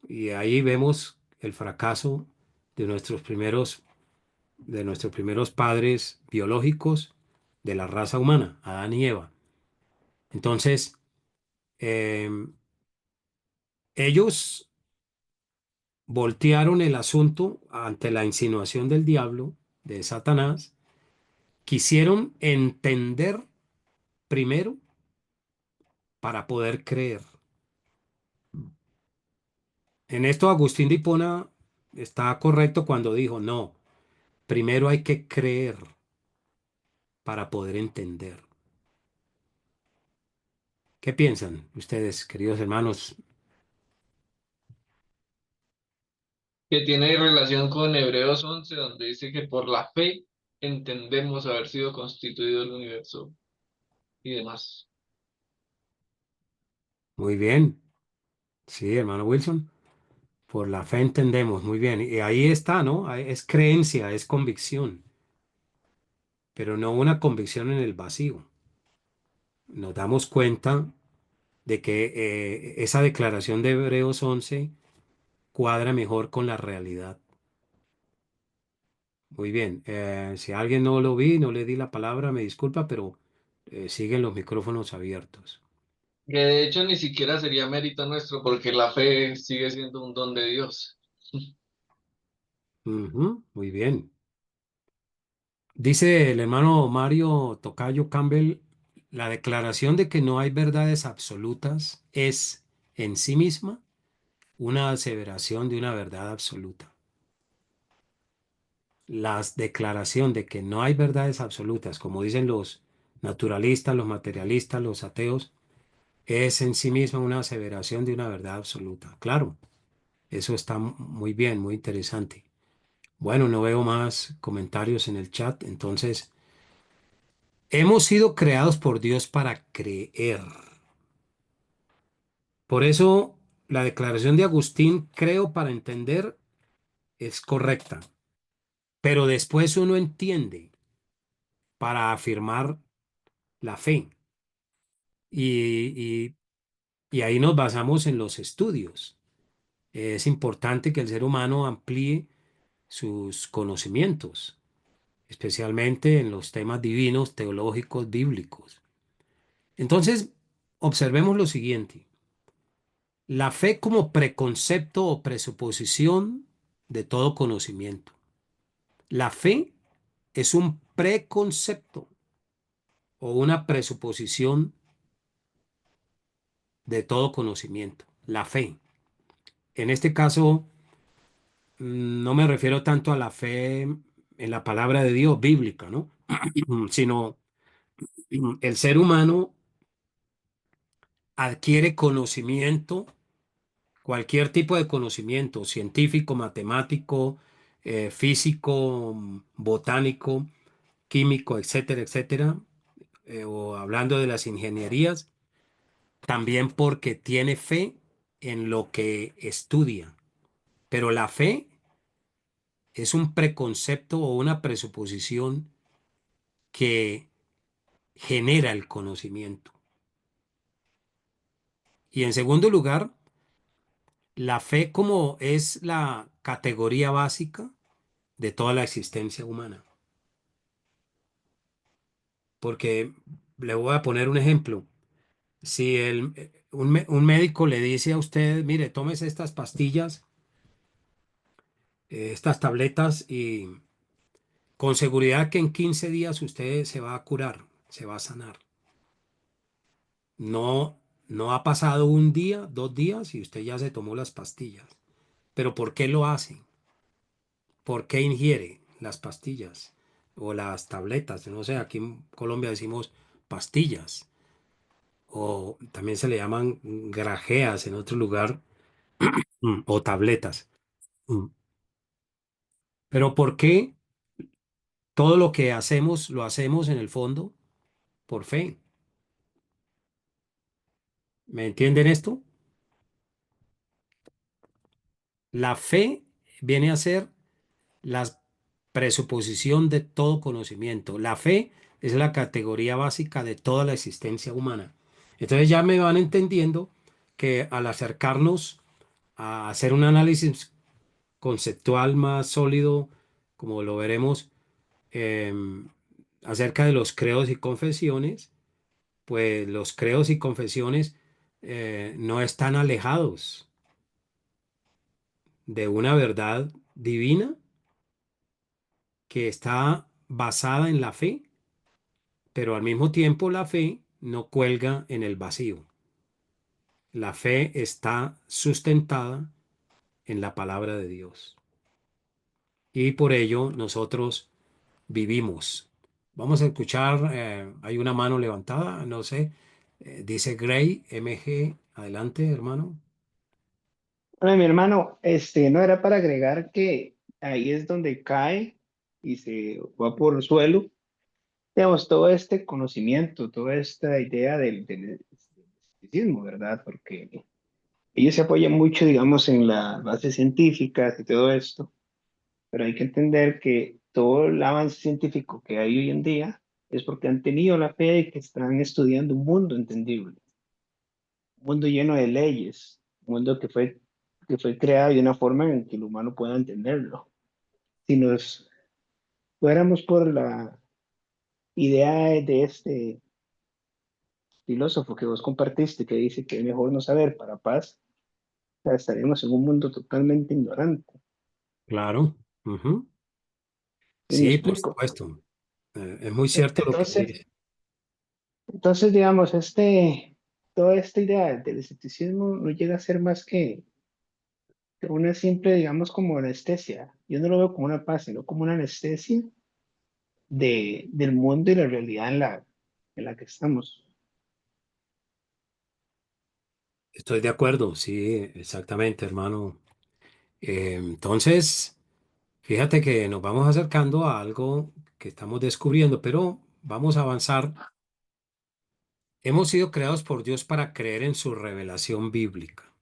Y ahí vemos el fracaso de nuestros primeros padres biológicos de la raza humana, Adán y Eva. Entonces, em, ellos voltearon el asunto ante la insinuación del diablo, de Satanás, quisieron entender primero para poder creer. En esto Agustín de Hipona está correcto cuando dijo, no, primero hay que creer para poder entender. ¿Qué piensan ustedes, queridos hermanos? Que tiene relación con Hebreos 11, donde dice que por la fe entendemos haber sido constituido el universo y demás. Muy bien. Sí, hermano Wilson. Por la fe entendemos, muy bien. Y ahí está, ¿no? Es creencia, es convicción, pero no una convicción en el vacío. Nos damos cuenta de que esa declaración de Hebreos 11 cuadra mejor con la realidad. Muy bien. Si alguien no lo vi, no le di la palabra, me disculpa, pero siguen los micrófonos abiertos. Que de hecho ni siquiera sería mérito nuestro porque la fe sigue siendo un don de Dios. Ujú, muy bien. Dice el hermano Mario Tocayo Campbell, la declaración de que no hay verdades absolutas es en sí misma una aseveración de una verdad absoluta. La declaración de que no hay verdades absolutas, como dicen los naturalistas, los materialistas, los ateos, es en sí misma una aseveración de una verdad absoluta. Claro, eso está muy bien, muy interesante. Bueno, no veo más comentarios en el chat, entonces hemos sido creados por Dios para creer. Por eso la declaración de Agustín, creo para entender, es correcta, pero después uno entiende para afirmar la fe y, y ahí nos basamos en los estudios. Es importante que el ser humano amplíe sus conocimientos, especialmente en los temas divinos, teológicos, bíblicos. Entonces, observemos lo siguiente. La fe como preconcepto o presuposición de todo conocimiento. La fe es un preconcepto o una presuposición de todo conocimiento. La fe. En este caso, no me refiero tanto a la fe en la palabra de Dios bíblica, ¿no? Sino el ser humano adquiere conocimiento, cualquier tipo de conocimiento, científico, matemático, físico, botánico, químico, etcétera, etcétera, o hablando de las ingenierías, también porque tiene fe en lo que estudia. Pero la fe es un preconcepto o una presuposición que genera el conocimiento. Y en segundo lugar, la fe como es la categoría básica de toda la existencia humana. Porque le voy a poner un ejemplo. Si un médico le dice a usted, mire, tómese estas pastillas, estas tabletas y con seguridad que en 15 días usted se va a curar, se va a sanar. No, no ha pasado un día, 2 días y usted ya se tomó las pastillas. Pero ¿por qué lo hace? ¿Por qué ingiere las pastillas o las tabletas? No sé, aquí en Colombia decimos pastillas o también se le llaman grajeas en otro lugar o tabletas. Mm. Pero ¿por qué todo lo que hacemos lo hacemos en el fondo por fe? ¿Me entienden esto? La fe viene a ser la presuposición de todo conocimiento. La fe es la categoría básica de toda la existencia humana. Entonces ya me van entendiendo que al acercarnos a hacer un análisis conceptual más sólido, como lo veremos, em, acerca de los credos y confesiones, pues los credos y confesiones no están alejados de una verdad divina que está basada en la fe, pero al mismo tiempo la fe no cuelga en el vacío. La fe está sustentada en la palabra de Dios. Y por ello nosotros vivimos. Vamos a escuchar, hay una mano levantada, no sé, dice Gray, MG, adelante, hermano. Hola, mi hermano, no era para agregar que ahí es donde cae y se va por el suelo, digamos, todo este conocimiento, toda esta idea del escepticismo, ¿verdad? Porque ellos se apoyan mucho, digamos, en las bases científicas y todo esto, pero hay que entender que todo el avance científico que hay hoy en día es porque han tenido la fe de que están estudiando un mundo entendible, un mundo lleno de leyes, un mundo que fue creado de una forma en que el humano pueda entenderlo. Si nos fuéramos por la idea de este filósofo que vos compartiste, que dice que es mejor no saber para paz, o sea, estaríamos en un mundo totalmente ignorante. Claro. Ujú. Y me Sí, por explico. supuesto. Es muy cierto lo que Entonces, dice. digamos, toda esta idea del escepticismo no llega a ser más que una simple, digamos, como anestesia. Yo no lo veo como una paz, sino como una anestesia del mundo y la realidad en la que estamos. Estoy de acuerdo, sí, exactamente, hermano. Entonces, fíjate que nos vamos acercando a algo que estamos descubriendo, pero vamos a avanzar. Hemos sido creados por Dios para creer en su revelación bíblica.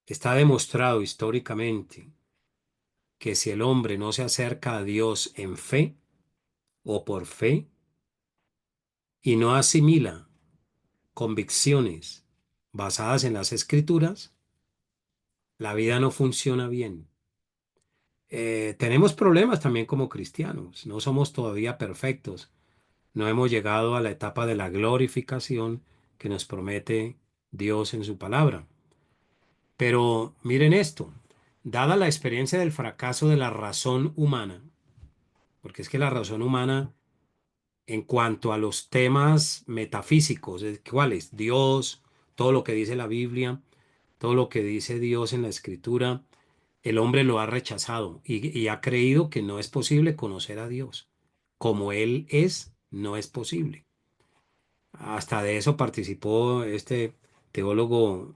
Está demostrado históricamente que si el hombre no se acerca a Dios en fe o por fe y no asimila convicciones basadas en las escrituras, la vida no funciona bien. Tenemos problemas también como cristianos, no somos todavía perfectos, no hemos llegado a la etapa de la glorificación que nos promete Dios en su palabra. Pero miren esto, dada la experiencia del fracaso de la razón humana, porque es que la razón humana en cuanto a los temas metafísicos, ¿cuáles? Dios, todo lo que dice la Biblia, todo lo que dice Dios en la Escritura, el hombre lo ha rechazado y ha creído que no es posible conocer a Dios. Como Él es, no es posible. Hasta de eso participó este teólogo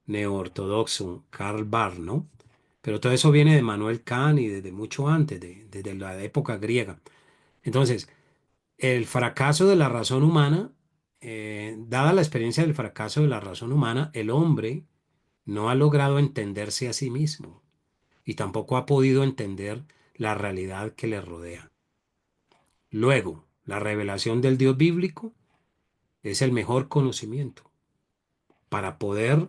neoortodoxo, Karl Barth, ¿no? Pero todo eso viene de Manuel Kant y desde mucho antes, desde la época griega. Entonces, el fracaso de la razón humana, dada la experiencia del fracaso de la razón humana, el hombre no ha logrado entenderse a sí mismo y tampoco ha podido entender la realidad que le rodea. Luego, la revelación del Dios bíblico es el mejor conocimiento para poder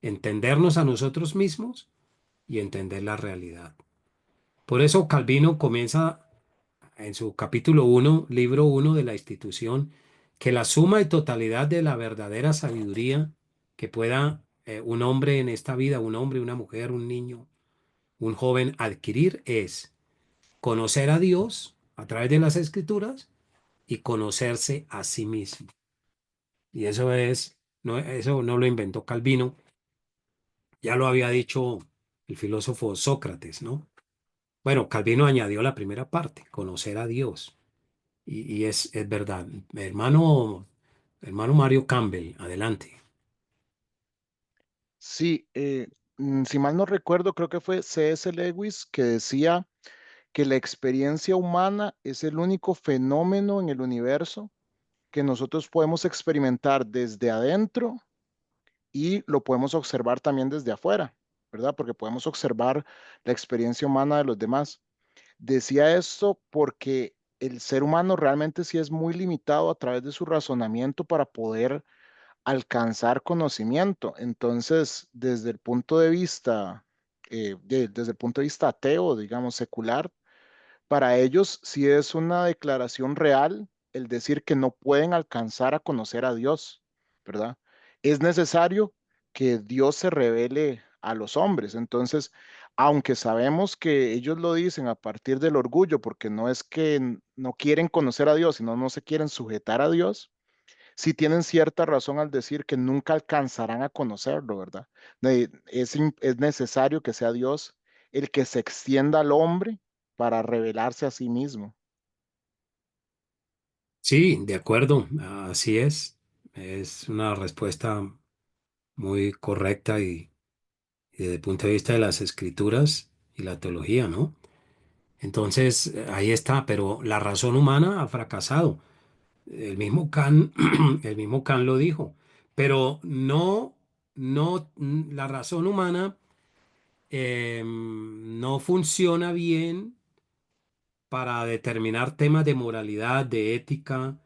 entendernos a nosotros mismos y entender la realidad. Por eso Calvino comienza en su capítulo 1, libro 1 de la institución, que la suma y totalidad de la verdadera sabiduría que pueda un hombre en esta vida, un hombre, una mujer, un niño, un joven adquirir es conocer a Dios a través de las escrituras y conocerse a sí mismo. Y eso no lo inventó Calvino, ya lo había dicho el filósofo Sócrates, ¿no? Bueno, Calvino añadió la primera parte, conocer a Dios. Y es verdad. Hermano Mario Campbell, adelante. Sí, si mal no recuerdo, creo que fue C.S. Lewis que decía que la experiencia humana es el único fenómeno en el universo que nosotros podemos experimentar desde adentro y lo podemos observar también desde afuera, ¿verdad? Porque podemos observar la experiencia humana de los demás. Decía esto porque el ser humano realmente sí es muy limitado a través de su razonamiento para poder alcanzar conocimiento. Entonces, desde el punto de vista, desde el punto de vista ateo, digamos, secular, para ellos sí es una declaración real el decir que no pueden alcanzar a conocer a Dios, ¿verdad? Es necesario que Dios se revele a los hombres. Entonces, aunque sabemos que ellos lo dicen a partir del orgullo, porque no es que no quieren conocer a Dios, sino no se quieren sujetar a Dios, sí tienen cierta razón al decir que nunca alcanzarán a conocerlo, ¿verdad? Es necesario que sea Dios el que se extienda al hombre para revelarse a sí mismo. Sí, de acuerdo, así es. Es una respuesta muy correcta y desde el punto de vista de las escrituras y la teología, ¿no? Entonces, ahí está, pero la razón humana ha fracasado. El mismo Kant, el mismo Kant lo dijo, pero la razón humana no funciona bien para determinar temas de moralidad, de ética,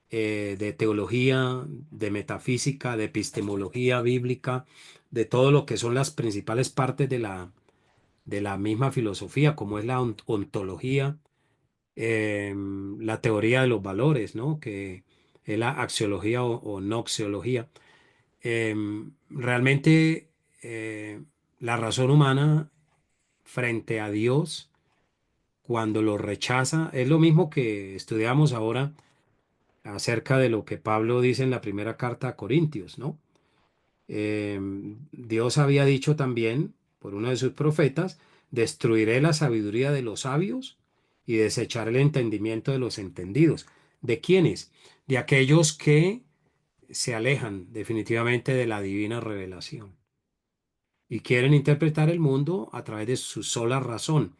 de teología, de metafísica, de epistemología bíblica, de todo lo que son las principales partes de la misma filosofía, como es la ontología, la teoría de los valores, ¿no? Que es la axiología o noxiología. Realmente la razón humana frente a Dios, cuando lo rechaza, es lo mismo que estudiamos ahora acerca de lo que Pablo dice en la primera carta a Corintios, ¿no? Dios había dicho también, por uno de sus profetas, destruiré la sabiduría de los sabios y desecharé el entendimiento de los entendidos. ¿De quiénes? De aquellos que se alejan definitivamente de la divina revelación y quieren interpretar el mundo a través de su sola razón.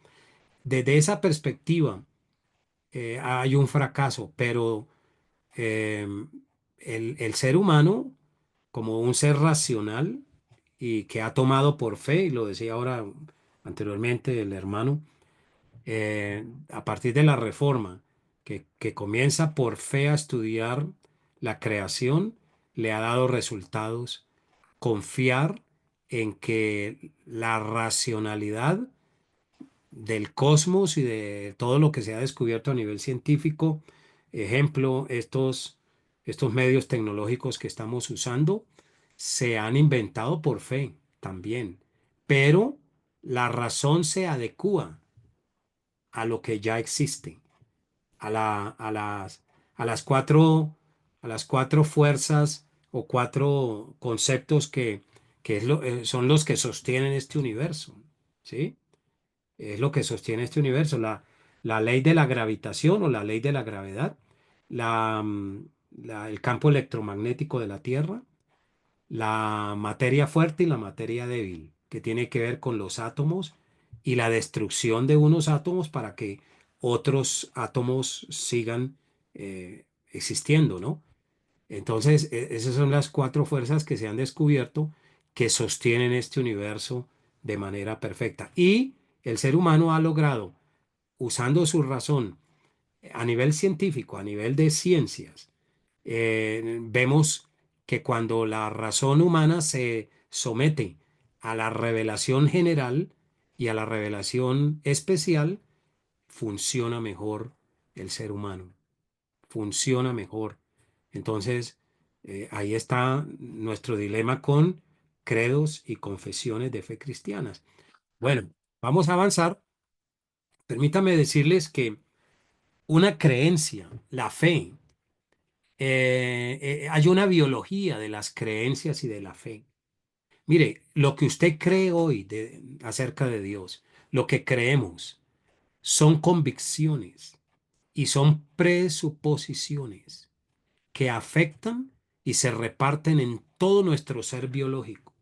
Desde esa perspectiva hay un fracaso, pero eh, el ser humano, como un ser racional y que ha tomado por fe, y lo decía ahora anteriormente el hermano, a partir de la reforma, que comienza por fe a estudiar la creación, le ha dado resultados. Confiar en que la racionalidad del cosmos y de todo lo que se ha descubierto a nivel científico, ejemplo, estos medios tecnológicos que estamos usando, se han inventado por fe también, pero la razón se adecúa a lo que ya existe, a las a las cuatro fuerzas o cuatro conceptos que son los que sostienen este universo, ¿sí? Es lo que sostiene este universo, la ley de la gravitación o la ley de la gravedad, el campo electromagnético de la Tierra, la materia fuerte y la materia débil, que tiene que ver con los átomos y la destrucción de unos átomos para que otros átomos sigan existiendo, ¿no? Entonces, esas son las cuatro fuerzas que se han descubierto que sostienen este universo de manera perfecta. Y el ser humano ha logrado, usando su razón a nivel científico, a nivel de ciencias, vemos que cuando la razón humana se somete a la revelación general y a la revelación especial, funciona mejor el ser humano, funciona mejor. Entonces, ahí está nuestro dilema con credos y confesiones de fe cristianas. Bueno, vamos a avanzar. Permítame decirles que una creencia, la fe, hay una biología de las creencias y de la fe. Mire, lo que usted cree hoy acerca de Dios, lo que creemos, son convicciones y son presuposiciones que afectan y se reparten en todo nuestro ser biológico.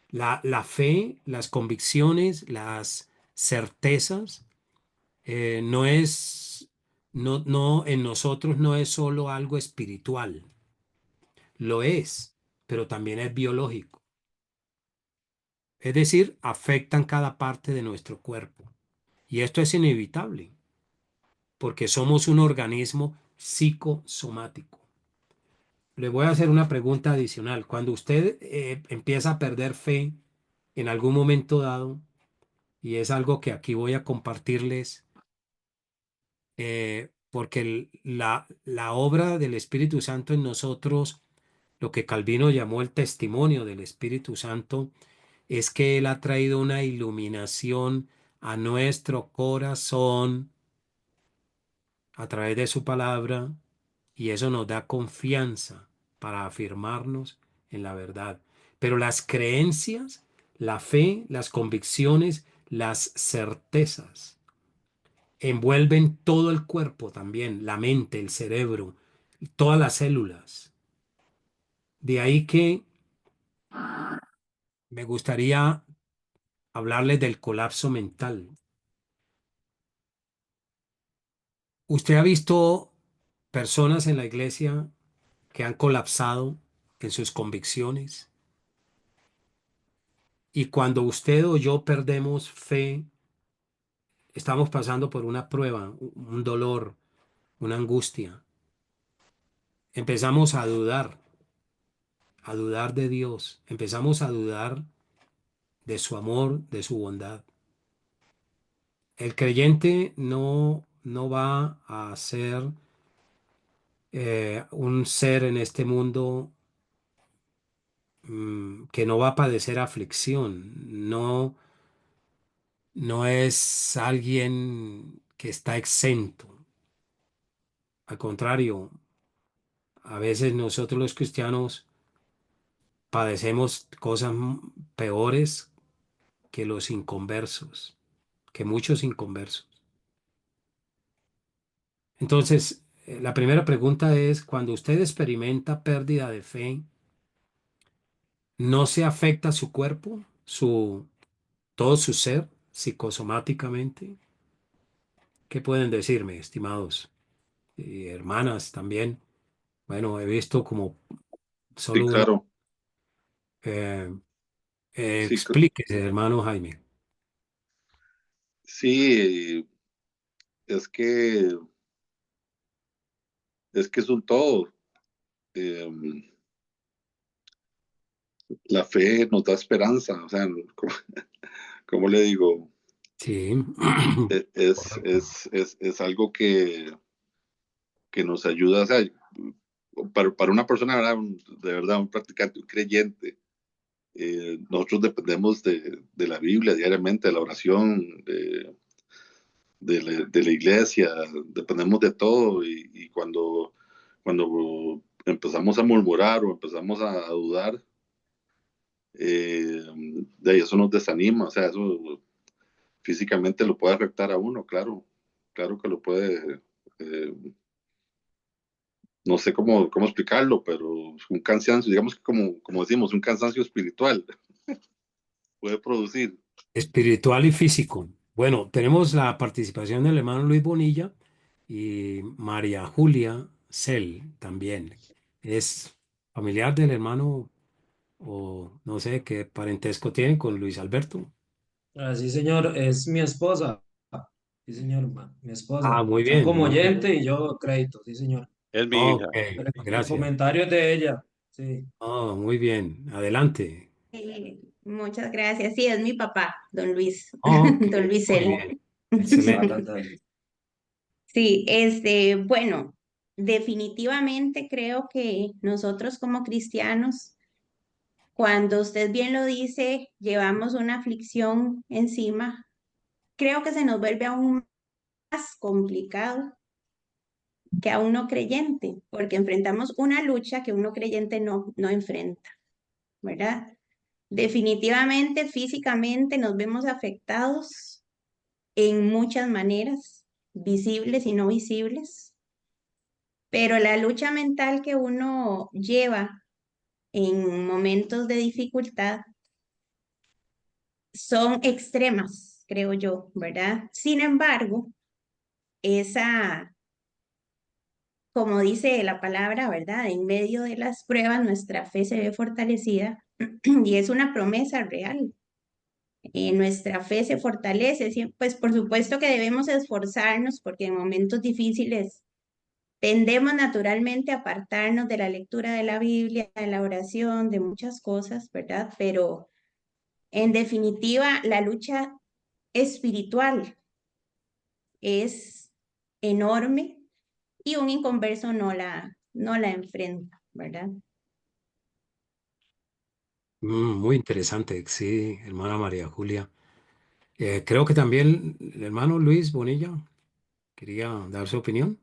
La fe, las convicciones, las certezas, no es, no, en nosotros no es solo algo espiritual, lo es, pero también es biológico. Es decir, afectan cada parte de nuestro cuerpo. Y esto es inevitable, porque somos un organismo psicosomático. Le voy a hacer una pregunta adicional. Cuando usted empieza a perder fe en algún momento dado, y es algo que aquí voy a compartirles, porque la obra del Espíritu Santo en nosotros, lo que Calvino llamó el testimonio del Espíritu Santo, es que Él ha traído una iluminación a nuestro corazón a través de su palabra y eso nos da confianza para afirmarnos en la verdad. Pero las creencias, la fe, las convicciones, las certezas envuelven todo el cuerpo también, la mente, el cerebro, todas las células. De ahí que me gustaría hablarles del colapso mental. ¿Usted ha visto personas en la iglesia que han colapsado en sus convicciones? Y cuando usted o yo perdemos fe, estamos pasando por una prueba, un dolor, una angustia. Empezamos a dudar de Dios, empezamos a dudar de su amor, de su bondad. El creyente no no va a ser un ser en este mundo que no va a padecer aflicción, no, no es alguien que está exento. Al contrario, a veces nosotros los cristianos padecemos cosas peores que los inconversos, que muchos inconversos. Entonces, la primera pregunta es, cuando usted experimenta pérdida de fe, ¿no se afecta su cuerpo, todo su ser, psicosomáticamente? ¿Qué pueden decirme, estimados? Y hermanas también? Bueno, he visto como Sí, solo una. claro. eh, Sí, explíquese, hermano Jaime. sí, es que es un todo. Eh, la fe nos da esperanza, o sea, como le digo, Sí, correcto. es algo que nos ayuda, o sea, para una persona, ¿verdad? De verdad, un practicante, un creyente, nosotros dependemos de la Biblia diariamente, de la oración, de la iglesia, dependemos de todo y cuando empezamos a murmurar o empezamos a dudar, de ahí eso nos desanima, o sea, eso físicamente lo puede afectar a uno, claro, claro que lo puede, eh, no sé cómo explicarlo, pero un cansancio, digamos que como decimos, un cansancio espiritual puede producir. Espiritual y físico. Bueno, tenemos la participación del hermano Luis Bonilla y María Julia Cel también. Es familiar del hermano o no sé qué parentesco tiene con Luis Alberto. Ah, sí, señor, es mi esposa. Sí, señor, mi Ah, esposa. muy Está bien, como muy bien. oyente y yo crédito, sí, señor. Es mi Ok, hija. El gracias. comentario es de ella, sí. Oh, muy bien. Adelante. Muchas gracias. Sí, es mi papá, don Luis, Ok, don muy Luisel. bien. Ah, Excelente. Sí, bueno, definitivamente creo que nosotros como cristianos, cuando usted bien lo dice, llevamos una aflicción encima, creo que se nos vuelve aún más complicado que a un no creyente, porque enfrentamos una lucha que un no creyente no enfrenta, ¿verdad? Definitivamente, físicamente nos vemos afectados en muchas maneras, visibles y no visibles, pero la lucha mental que uno lleva en momentos de dificultad son extremas, creo yo, ¿verdad? Sin embargo, esa, como dice la palabra, ¿verdad? En medio de las pruebas, nuestra fe se ve fortalecida y es una promesa real. Nuestra fe se fortalece, pues por supuesto que debemos esforzarnos porque en momentos difíciles tendemos naturalmente a apartarnos de la lectura de la Biblia, de la oración, de muchas cosas, ¿verdad? Pero en definitiva, la lucha espiritual es enorme y un inconverso no la enfrenta, ¿verdad? Muy interesante, sí, hermana María Julia. Creo que también el hermano Luis Bonilla quería dar su opinión.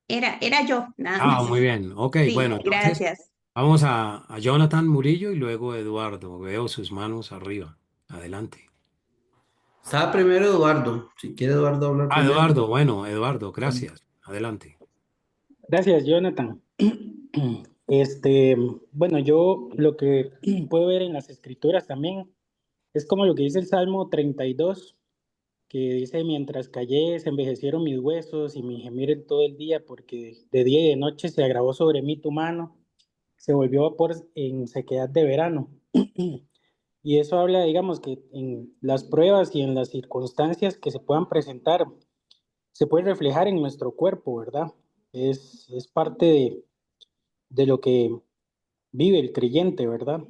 Era yo, nada Ah, más. muy bien. Ok, Sí, bueno, entonces gracias. vamos a Jonathan Murillo y luego Eduardo. Veo sus manos arriba. Adelante. Estaba primero Eduardo. Si quiere Eduardo hablar Ah, primero. Eduardo, bueno, Eduardo, gracias. Adelante. Gracias, Jonathan. Este, bueno, yo lo que puedo ver en las escrituras también es como lo que dice el Salmo 32, que dice, mientras callé, se envejecieron mis huesos y mi gemir en todo el día, porque de día y de noche se agravó sobre mí tu mano, se volvió vapor en sequedad de verano. Y eso habla, digamos, que en las pruebas y en las circunstancias que se puedan presentar, se puede reflejar en nuestro cuerpo, ¿verdad? Es parte de lo que vive el creyente, ¿verdad?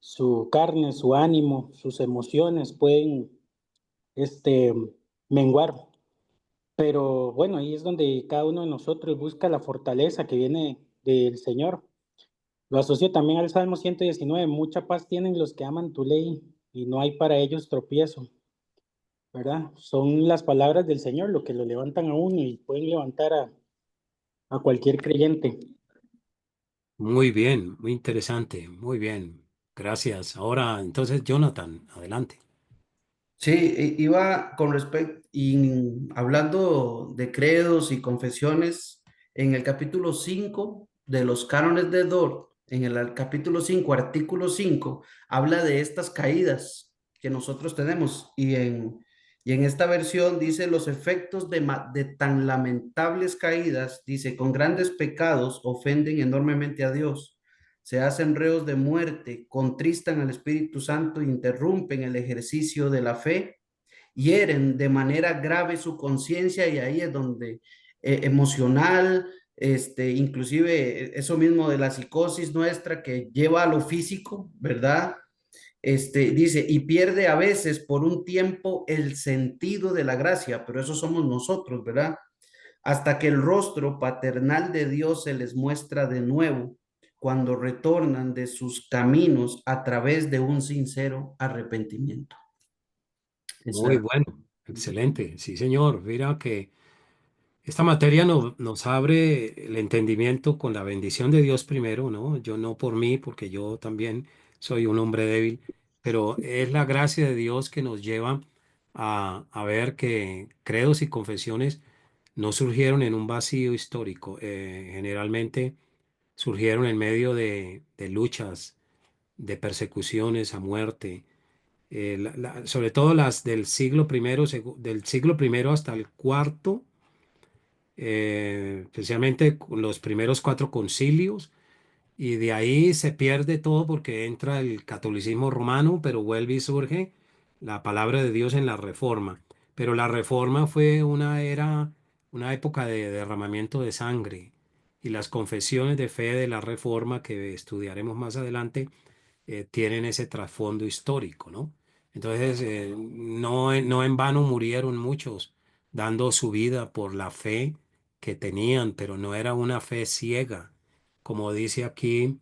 Su carne, su ánimo, sus emociones pueden este, menguar. Pero bueno, ahí es donde cada uno de nosotros busca la fortaleza que viene del Señor. Lo asocio también al Salmo 119. Mucha paz tienen los que aman tu ley y no hay para ellos tropiezo, ¿verdad? Son las palabras del Señor lo que lo levantan a uno y pueden levantar a cualquier creyente. Muy bien, muy interesante, muy bien. Gracias. Ahora, entonces, Jonathan, adelante. Sí, iba con respecto, y hablando de credos y confesiones, en el capítulo 5 de los cánones de Dort, en el capítulo 5 artículo 5 habla de estas caídas que nosotros tenemos, y en esta versión dice los efectos de tan lamentables caídas, dice, con grandes pecados ofenden enormemente a Dios, se hacen reos de muerte, contristan al Espíritu Santo, interrumpen el ejercicio de la fe, hieren de manera grave su conciencia, y ahí es donde emocional, inclusive eso mismo de la psicosis nuestra que lleva a lo físico, ¿verdad? Dice, y pierde a veces por un tiempo el sentido de la gracia, pero eso somos nosotros, ¿verdad? Hasta que el rostro paternal de Dios se les muestra de nuevo cuando retornan de sus caminos a través de un sincero arrepentimiento. Muy Esa, bueno, excelente. Sí, señor. Mira que esta materia nos abre el entendimiento con la bendición de Dios primero, ¿no? Yo no por mí, porque yo también soy un hombre débil, pero es la gracia de Dios que nos lleva a ver que credos y confesiones no surgieron en un vacío histórico. Generalmente surgieron en medio de luchas, de persecuciones a muerte, sobre todo las del siglo primero, del siglo primero hasta el cuarto, especialmente con los primeros cuatro concilios, y de ahí se pierde todo porque entra el catolicismo romano, pero vuelve y surge la palabra de Dios en la Reforma. Pero la Reforma fue una época de derramamiento de sangre, y las confesiones de fe de la Reforma que estudiaremos más adelante tienen ese trasfondo histórico, ¿no? Entonces, no en vano murieron muchos dando su vida por la fe que tenían, pero no era una fe ciega, como dice aquí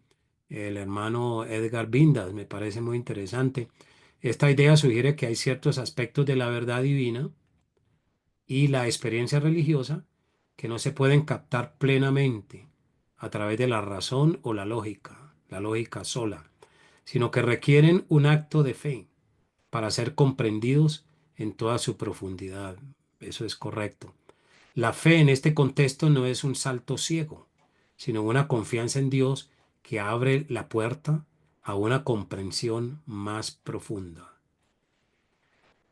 el hermano Edgar Vindas, me parece muy interesante. Esta idea sugiere que hay ciertos aspectos de la verdad divina y la experiencia religiosa que no se pueden captar plenamente a través de la razón o la lógica sola, sino que requieren un acto de fe para ser comprendidos en toda su profundidad. Eso es correcto. La fe en este contexto no es un salto ciego, sino una confianza en Dios que abre la puerta a una comprensión más profunda.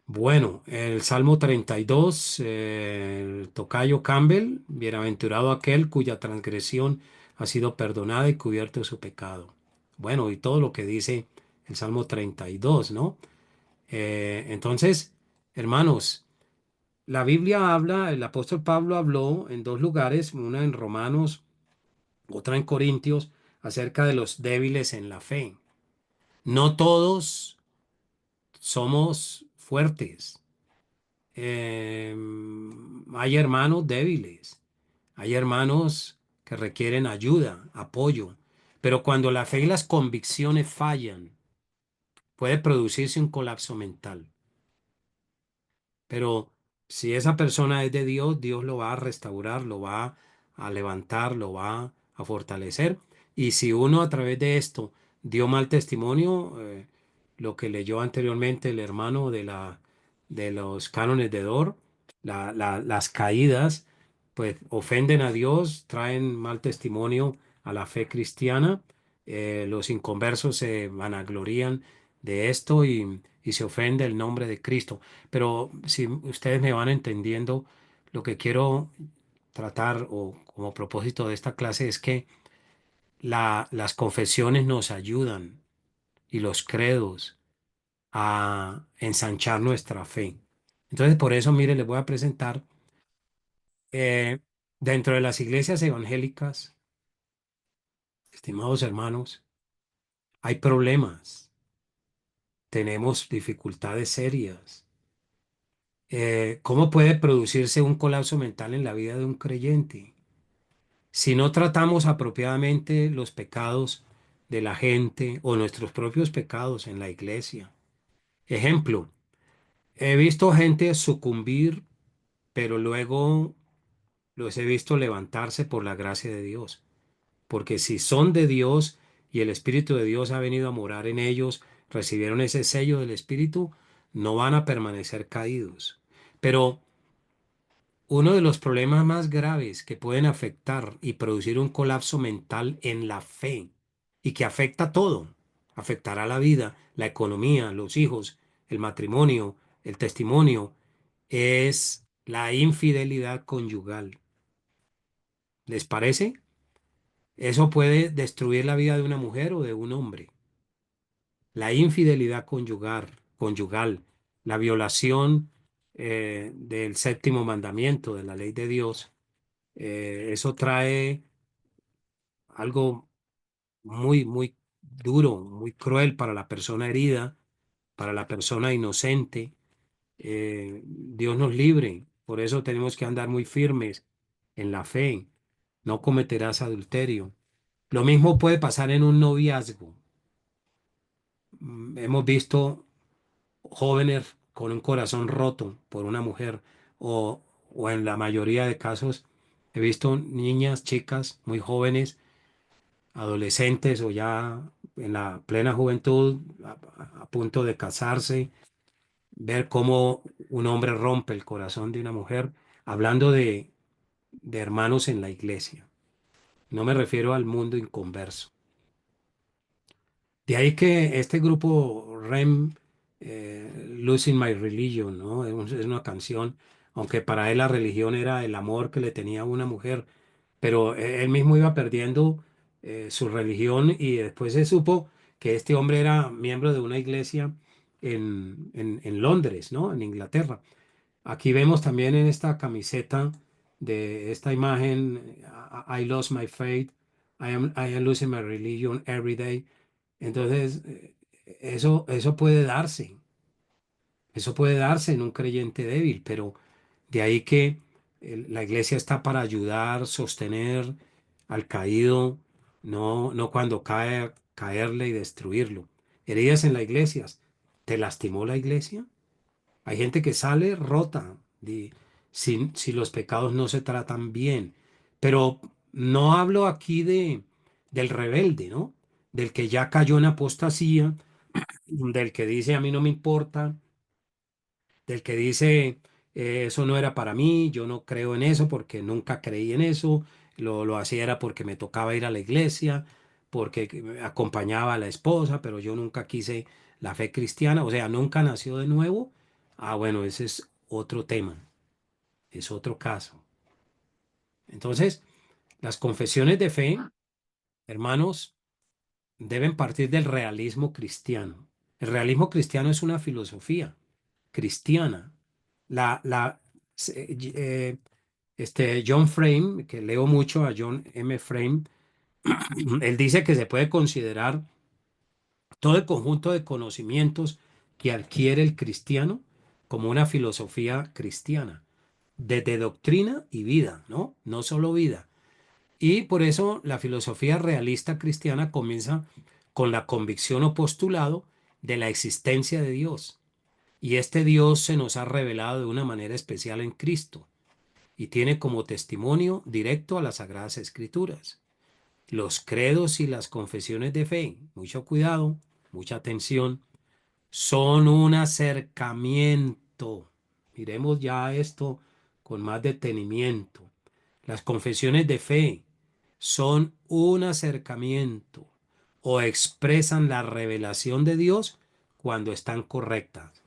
Bueno, el Salmo 32, el tocayo Campbell, bienaventurado aquel cuya transgresión ha sido perdonada y cubierto de su pecado. Bueno, y todo lo que dice el Salmo 32, ¿no? Entonces, hermanos, la Biblia habla, el apóstol Pablo habló en dos lugares, una en Romanos, otra en Corintios, acerca de los débiles en la fe. No todos somos fuertes. Hay hermanos débiles, hay hermanos que requieren ayuda, apoyo, pero cuando la fe y las convicciones fallan, puede producirse un colapso mental. Pero si esa persona es de Dios, Dios lo va a restaurar, lo va a levantar, lo va a fortalecer. Y si uno a través de esto dio mal testimonio, lo que leyó anteriormente el hermano de los cánones de Dor, las caídas, pues ofenden a Dios, traen mal testimonio a la fe cristiana. Los inconversos se vanaglorían de esto y se ofende el nombre de Cristo. Pero si ustedes me van entendiendo, lo que quiero tratar o como propósito de esta clase es que las confesiones nos ayudan y los credos a ensanchar nuestra fe. Entonces, por eso, mire, les voy a presentar eh, dentro de las iglesias evangélicas, estimados hermanos, hay problemas, tenemos dificultades serias. ¿Cómo puede producirse un colapso mental en la vida de un creyente? Si no tratamos apropiadamente los pecados de la gente o nuestros propios pecados en la iglesia. Ejemplo, he visto gente sucumbir, pero luego los he visto levantarse por la gracia de Dios. Porque si son de Dios y el Espíritu de Dios ha venido a morar en ellos, recibieron ese sello del Espíritu, no van a permanecer caídos. Pero uno de los problemas más graves que pueden afectar y producir un colapso mental en la fe y que afecta todo, afectará la vida, la economía, los hijos, el matrimonio, el testimonio, es la infidelidad conyugal. ¿Les parece? Eso puede destruir la vida de una mujer o de un hombre. La infidelidad conyugal, la violación del séptimo mandamiento de la ley de Dios, eso trae algo muy, muy duro, muy cruel para la persona herida, para la persona inocente. Dios nos libre. Por eso tenemos que andar muy firmes en la fe. No cometerás adulterio. Lo mismo puede pasar en un noviazgo. Hemos visto jóvenes con un corazón roto por una mujer o en la mayoría de casos he visto niñas, chicas muy jóvenes, adolescentes o ya en la plena juventud, a punto de casarse, ver cómo un hombre rompe el corazón de una mujer, hablando de hermanos en la iglesia. No me refiero al mundo inconverso. De ahí que este grupo REM, Losing My Religion, ¿no? Es una canción, aunque para él la religión era el amor que le tenía a una mujer, pero él mismo iba perdiendo su religión y después se supo que este hombre era miembro de una iglesia en Londres, ¿no? En Inglaterra. Aquí vemos también en esta camiseta de esta imagen, I lost my faith, I am losing my religion every day. Entonces, eso puede darse en un creyente débil, pero de ahí que la iglesia está para ayudar, sostener al caído, no cuando cae, caerle y destruirlo. Heridas en la iglesia. ¿Te lastimó la iglesia? Hay gente que sale rota si los pecados no se tratan bien. Pero no hablo aquí del rebelde, ¿no? Del que ya cayó en apostasía, del que dice a mí no me importa, del que dice eso no era para mí, yo no creo en eso porque nunca creí en eso, lo hacía era porque me tocaba ir a la iglesia, porque me acompañaba a la esposa, pero yo nunca quise la fe cristiana, o sea, nunca nació de nuevo. Ah, bueno, ese es otro tema, es otro caso. Entonces, las confesiones de fe, hermanos, deben partir del realismo cristiano. El realismo cristiano es una filosofía cristiana. La, la, John Frame, que leo mucho a John M. Frame, él dice que se puede considerar todo el conjunto de conocimientos que adquiere el cristiano como una filosofía cristiana, desde doctrina y vida, ¿no? No solo vida. Y por eso la filosofía realista cristiana comienza con la convicción o postulado de la existencia de Dios. Y este Dios se nos ha revelado de una manera especial en Cristo y tiene como testimonio directo a las Sagradas Escrituras. Los credos y las confesiones de fe, mucho cuidado, mucha atención, son un acercamiento. Miremos ya esto con más detenimiento. Las confesiones de fe son un acercamiento o expresan la revelación de Dios cuando están correctas.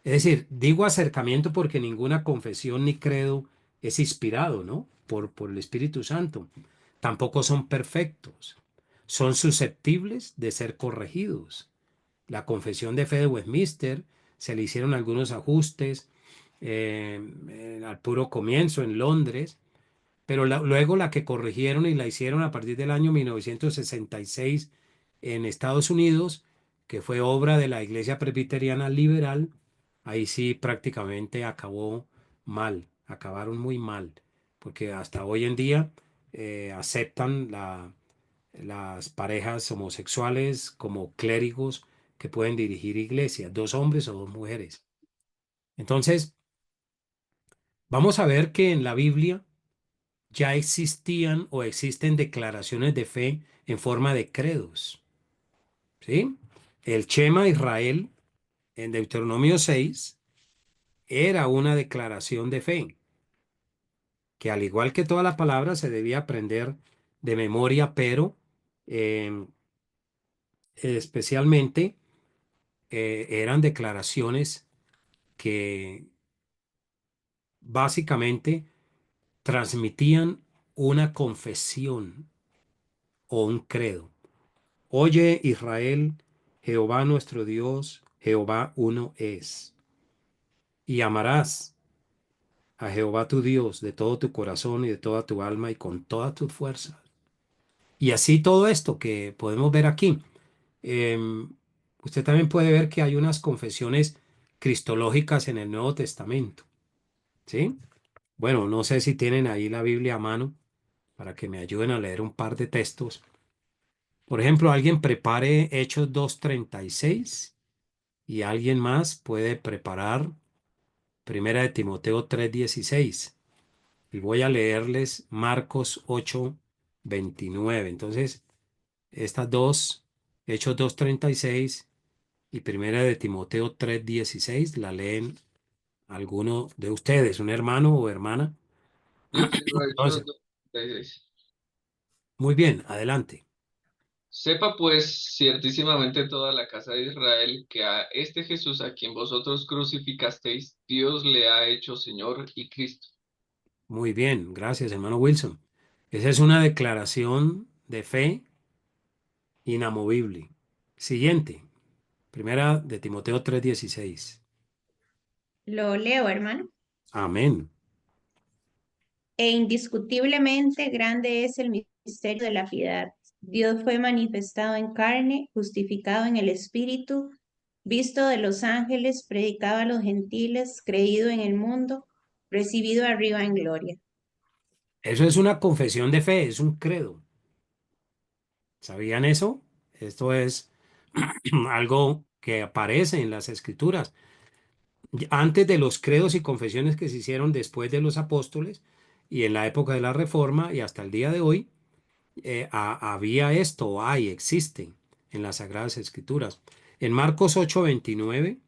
Es decir, digo acercamiento porque ninguna confesión ni credo es inspirado, ¿no? Por el Espíritu Santo. Tampoco son perfectos. Son susceptibles de ser corregidos. La confesión de fe de Westminster se le hicieron algunos ajustes al puro comienzo en Londres, pero luego la que corrigieron y la hicieron a partir del año 1966 en Estados Unidos, que fue obra de la Iglesia Presbiteriana Liberal, ahí sí prácticamente acabó mal, acabaron muy mal, porque hasta hoy en día aceptan las parejas homosexuales como clérigos que pueden dirigir iglesias, dos hombres o dos mujeres. Entonces, vamos a ver que en la Biblia ya existían o existen declaraciones de fe en forma de credos, ¿sí? El Shema Israel en Deuteronomio 6 era una declaración de fe, que al igual que toda la palabra se debía aprender de memoria, pero eh, especialmente eran declaraciones que básicamente transmitían una confesión o un credo. Oye Israel, Jehová nuestro Dios, Jehová uno es. Y amarás a Jehová tu Dios de todo tu corazón y de toda tu alma y con todas tus fuerzas. Y así todo esto que podemos ver aquí. Em, Usted también puede ver que hay unas confesiones cristológicas en el Nuevo Testamento, ¿sí? Bueno, no sé si tienen ahí la Biblia a mano para que me ayuden a leer un par de textos. Por ejemplo, alguien prepare Hechos 2:36 y alguien más puede preparar Primera de Timoteo 3:16. Y voy a leerles Marcos 8:29. Entonces, estas dos, Hechos 2:36 y Primera de Timoteo 3:16, la leen alguno de ustedes, un hermano o hermana. Yo tengo Hechos Entonces, 2:36. muy bien, adelante. Sepa pues ciertísimamente toda la casa de Israel que a este Jesús a quien vosotros crucificasteis, Dios le ha hecho Señor y Cristo. Muy bien, gracias, hermano Wilson. Esa es una declaración de fe inamovible. Siguiente, Primera de Timoteo 3:16. Lo leo, hermano. Amén. E indiscutiblemente grande es el misterio de la piedad. Dios fue manifestado en carne, justificado en el Espíritu, visto de los ángeles, predicado a los gentiles, creído en el mundo, recibido arriba en gloria. Eso es una confesión de fe, es un credo. ¿Sabían eso? Esto es algo que aparece en las escrituras. Antes de los credos y confesiones que se hicieron después de los apóstoles y en la época de la Reforma y hasta el día de hoy, había esto, hay, existe en las Sagradas Escrituras. En Marcos 8:29,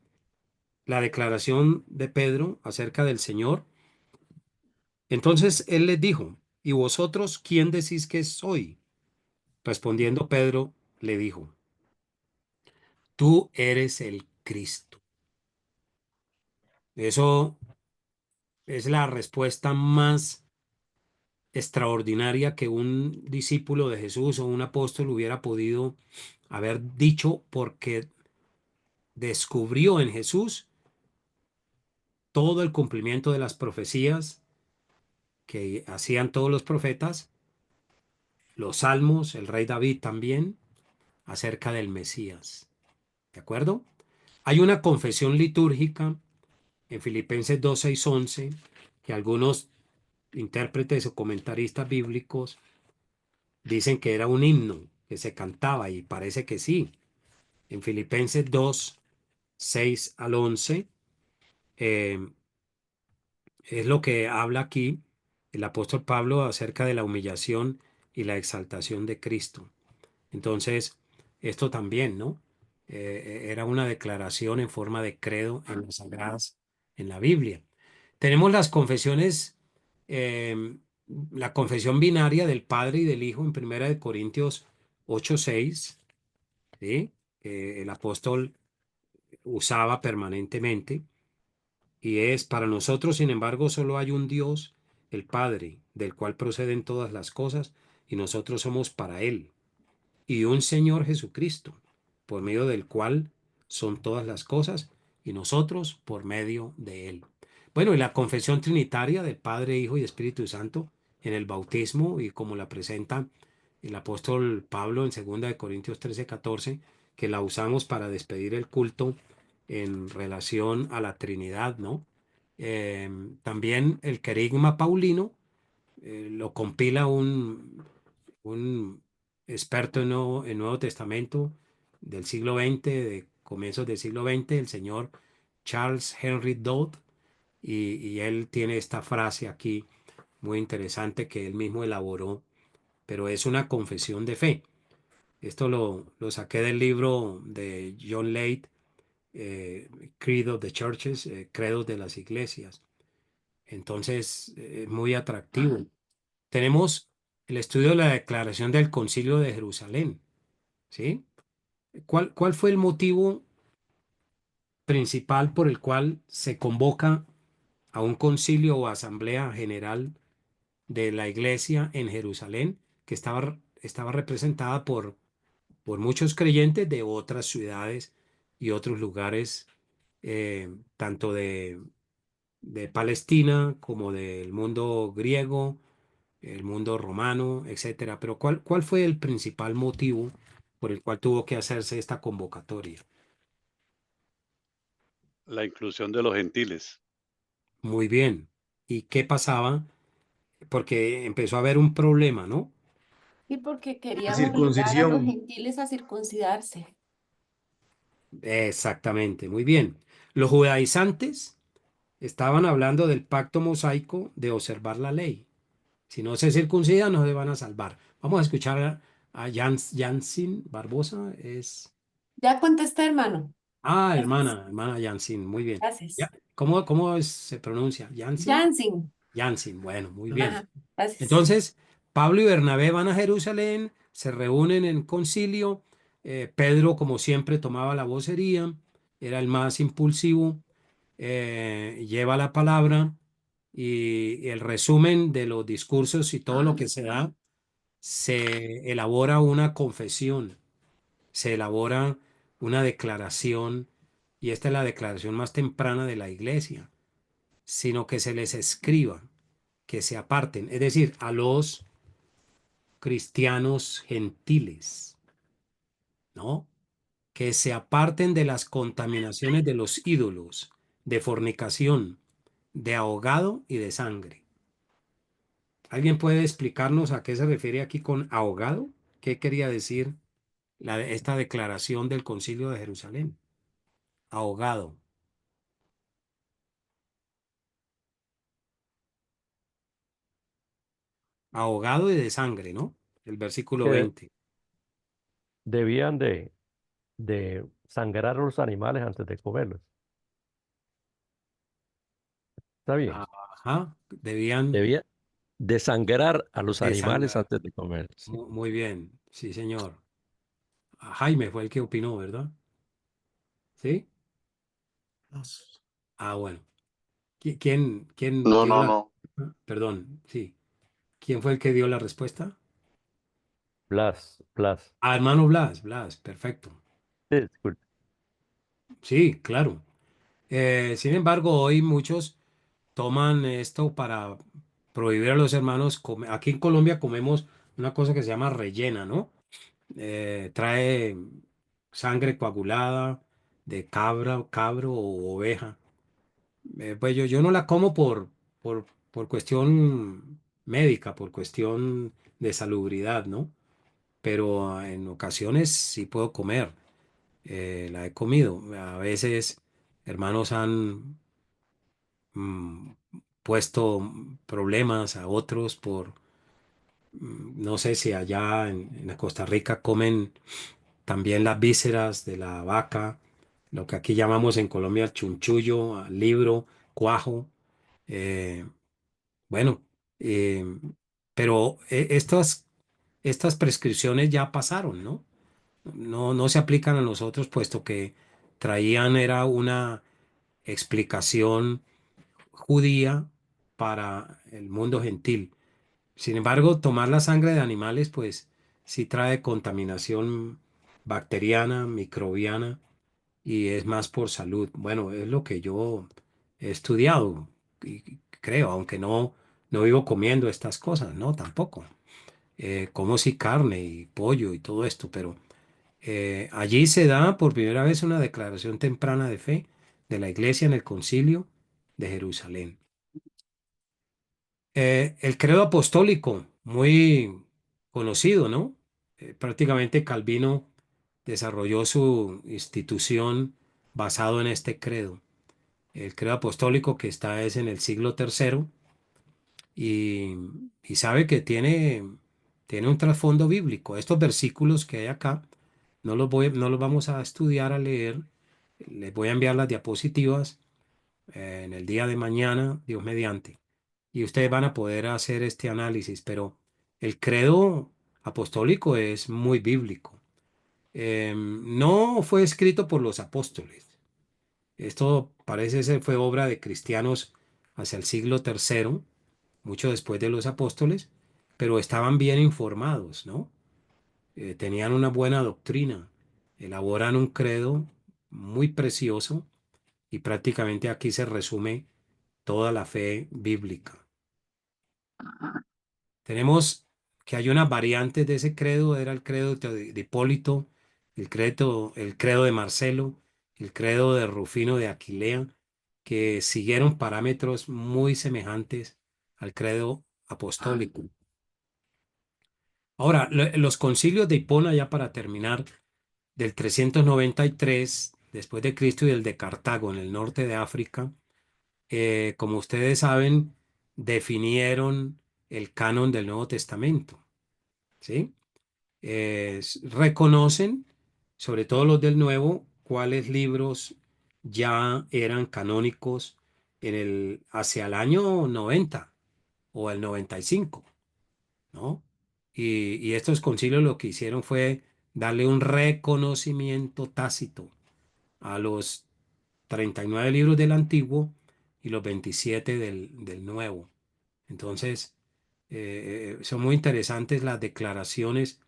la declaración de Pedro acerca del Señor. Entonces él les dijo, ¿y vosotros quién decís que soy? Respondiendo Pedro, le dijo, tú eres el Cristo. Eso es la respuesta más extraordinaria que un discípulo de Jesús o un apóstol hubiera podido haber dicho porque descubrió en Jesús todo el cumplimiento de las profecías que hacían todos los profetas, los salmos, el rey David también, acerca del Mesías. ¿De acuerdo? Hay una confesión litúrgica en Filipenses 2:6-11 que algunos intérpretes o comentaristas bíblicos dicen que era un himno que se cantaba y parece que sí. En Filipenses 2:6-11 eh, es lo que habla aquí el apóstol Pablo acerca de la humillación y la exaltación de Cristo. Entonces, esto también, ¿no? Era una declaración en forma de credo en las sagradas, en la Biblia. Tenemos las confesiones, eh, la confesión binaria del Padre y del Hijo en Primera de Corintios 8:6, ¿sí? El apóstol usaba permanentemente. Y es, para nosotros, sin embargo, solo hay un Dios, el Padre, del cual proceden todas las cosas, y nosotros somos para Él. Y un Señor Jesucristo, por medio del cual son todas las cosas, y nosotros por medio de Él. Bueno, y la confesión trinitaria del Padre, Hijo y Espíritu Santo en el bautismo, y como la presenta el apóstol Pablo en 2 de Corintios 13:14, que la usamos para despedir el culto en relación a la Trinidad, ¿no? También el Querigma Paulino lo compila un experto en Nuevo Testamento del siglo XX, de comienzos del siglo XX, el señor Charles Henry Dodd, y él tiene esta frase aquí muy interesante que él mismo elaboró, pero es una confesión de fe. Esto lo saqué del libro de John Lake, Creed of the Churches, Credos de las Iglesias. Entonces, es muy atractivo. Tenemos el estudio de la Declaración del Concilio de Jerusalén, ¿sí? ¿Cuál fue el motivo principal por el cual se convoca a un concilio o asamblea general de la iglesia en Jerusalén, que estaba representada por muchos creyentes de otras ciudades y otros lugares, tanto de Palestina como del mundo griego, el mundo romano, etcétera? Pero ¿cuál fue el principal motivo por el cual tuvo que hacerse esta convocatoria? La inclusión de los gentiles. Muy bien. ¿Y qué pasaba? Porque empezó a haber un problema, ¿no? Y porque La querían obligar a los circuncisión. gentiles a circuncidarse. Exactamente, muy bien. Los judaizantes estaban hablando del pacto mosaico de observar la ley. Si no se circuncidan, no se van a salvar. Vamos a escuchar a Jansin Barbosa. Ya contesté, hermano. Gracias. Hermana Jansin, muy bien. Gracias. Se pronuncia? ¿Jansin? Jansen. Jansin, bueno, muy bien. Ajá. Gracias. Entonces, Pablo y Bernabé van a Jerusalén, se reúnen en concilio. Pedro, como siempre, tomaba la vocería, era el más impulsivo, lleva la palabra y el resumen de los discursos y todo lo que se da, se elabora una confesión, se elabora una declaración, y esta es la declaración más temprana de la iglesia, sino que se les escriba, que se aparten, es decir, a los cristianos gentiles, ¿no? Que se aparten de las contaminaciones de los ídolos, de fornicación, de ahogado y de sangre. ¿Alguien puede explicarnos a qué se refiere aquí con ahogado? ¿Qué quería decir esta declaración del Concilio de Jerusalén? Ahogado. Ahogado y de sangre, ¿no? El versículo Que 20. debían de sangrar a los animales antes de comerlos. ¿Está bien? Ajá, debían Debía desangrar a los animales desangrar. antes de comerlos. Sí. Muy bien, sí, señor. Jaime fue el que opinó, ¿verdad? ¿Sí? Bueno. ¿Quién No, dio no, la... no. Perdón, sí. ¿Quién fue el que dio la respuesta? Blas. Hermano Blas, perfecto. Sí, disculpe. Sí, claro. Sin embargo, hoy muchos toman esto para prohibir a los hermanos comer. Aquí en Colombia comemos una cosa que se llama rellena, ¿no? Trae sangre coagulada de cabro o oveja. Pues yo no la como por cuestión médica, por cuestión de salubridad, ¿no? Pero en ocasiones sí puedo comer. La he comido. A veces hermanos han mm, puesto problemas a otros no sé si allá en Costa Rica comen también las vísceras de la vaca, lo que aquí llamamos en Colombia el chunchullo, libro, cuajo. eh, bueno, eh, pero estas prescripciones ya pasaron, ¿no? No se aplican a nosotros, puesto que era una explicación judía para el mundo gentil. Sin embargo, tomar la sangre de animales, pues sí trae contaminación bacteriana, microbiana, y es más por salud. Bueno, es lo que yo he estudiado y creo, aunque no vivo comiendo estas cosas, ¿no? Tampoco. Como sí carne y pollo y todo esto, pero Allí se da por primera vez una declaración temprana de fe de la Iglesia en el Concilio de Jerusalén. El credo apostólico, muy conocido, ¿no? Prácticamente Calvino desarrolló su institución basado en este credo. El credo apostólico que está es en el siglo tercero y, y sabe que tiene un trasfondo bíblico. Estos versículos que hay acá no los vamos a estudiar, a leer. Les voy a enviar las diapositivas en el día de mañana, Dios mediante, y ustedes van a poder hacer este análisis, pero el credo apostólico es muy bíblico. No fue escrito por los apóstoles. Esto parece ser fue obra de cristianos hacia el siglo tercero, mucho después de los apóstoles, pero estaban bien informados, ¿no? Tenían una buena doctrina, elaboran un credo muy precioso y prácticamente aquí se resume toda la fe bíblica. Tenemos que hay unas variantes de ese credo, era el credo de Hipólito, el credo de Marcelo, el credo de Rufino de Aquilea, que siguieron parámetros muy semejantes al credo apostólico. Ahora, los concilios de Hipona, ya para terminar, del 393 después de Cristo y el de Cartago en el norte de África, como ustedes saben, definieron el canon del Nuevo Testamento, ¿sí? Reconocen, sobre todo los del Nuevo, cuáles libros ya eran canónicos hacia el año 90 o el 95, ¿no? Y estos concilios lo que hicieron fue darle un reconocimiento tácito a los 39 libros del Antiguo y los 27 del Nuevo. Entonces, son muy interesantes las declaraciones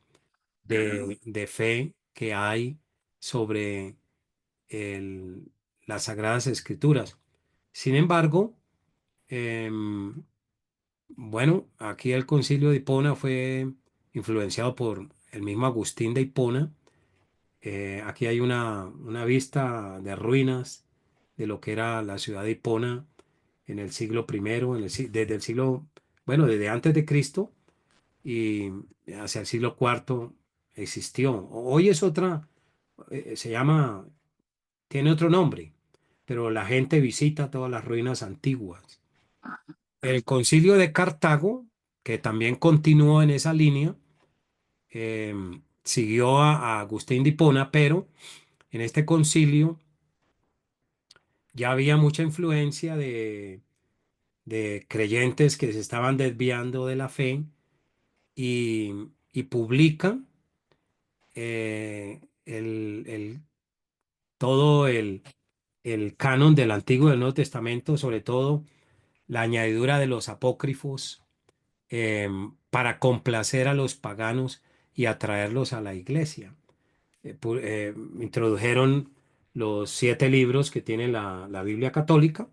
de fe que hay sobre las Sagradas Escrituras. Sin embargo, em, bueno, aquí el Concilio de Hipona fue influenciado por el mismo Agustín de Hipona. Aquí hay una vista de ruinas de lo que era la ciudad de Hipona en el siglo primero, desde el siglo, bueno, desde antes de Cristo y hacia el siglo cuarto existió. Hoy es otra, se llama, tiene otro nombre, pero la gente visita todas las ruinas antiguas. El Concilio de Cartago, que también continuó en esa línea, siguió a Agustín de Hipona, pero en este concilio ya había mucha influencia de creyentes que se estaban desviando de la fe y publican todo el canon del Antiguo y del Nuevo Testamento, sobre todo la añadidura de los apócrifos, para complacer a los paganos y atraerlos a la iglesia. Introdujeron los 7 libros que tiene la Biblia católica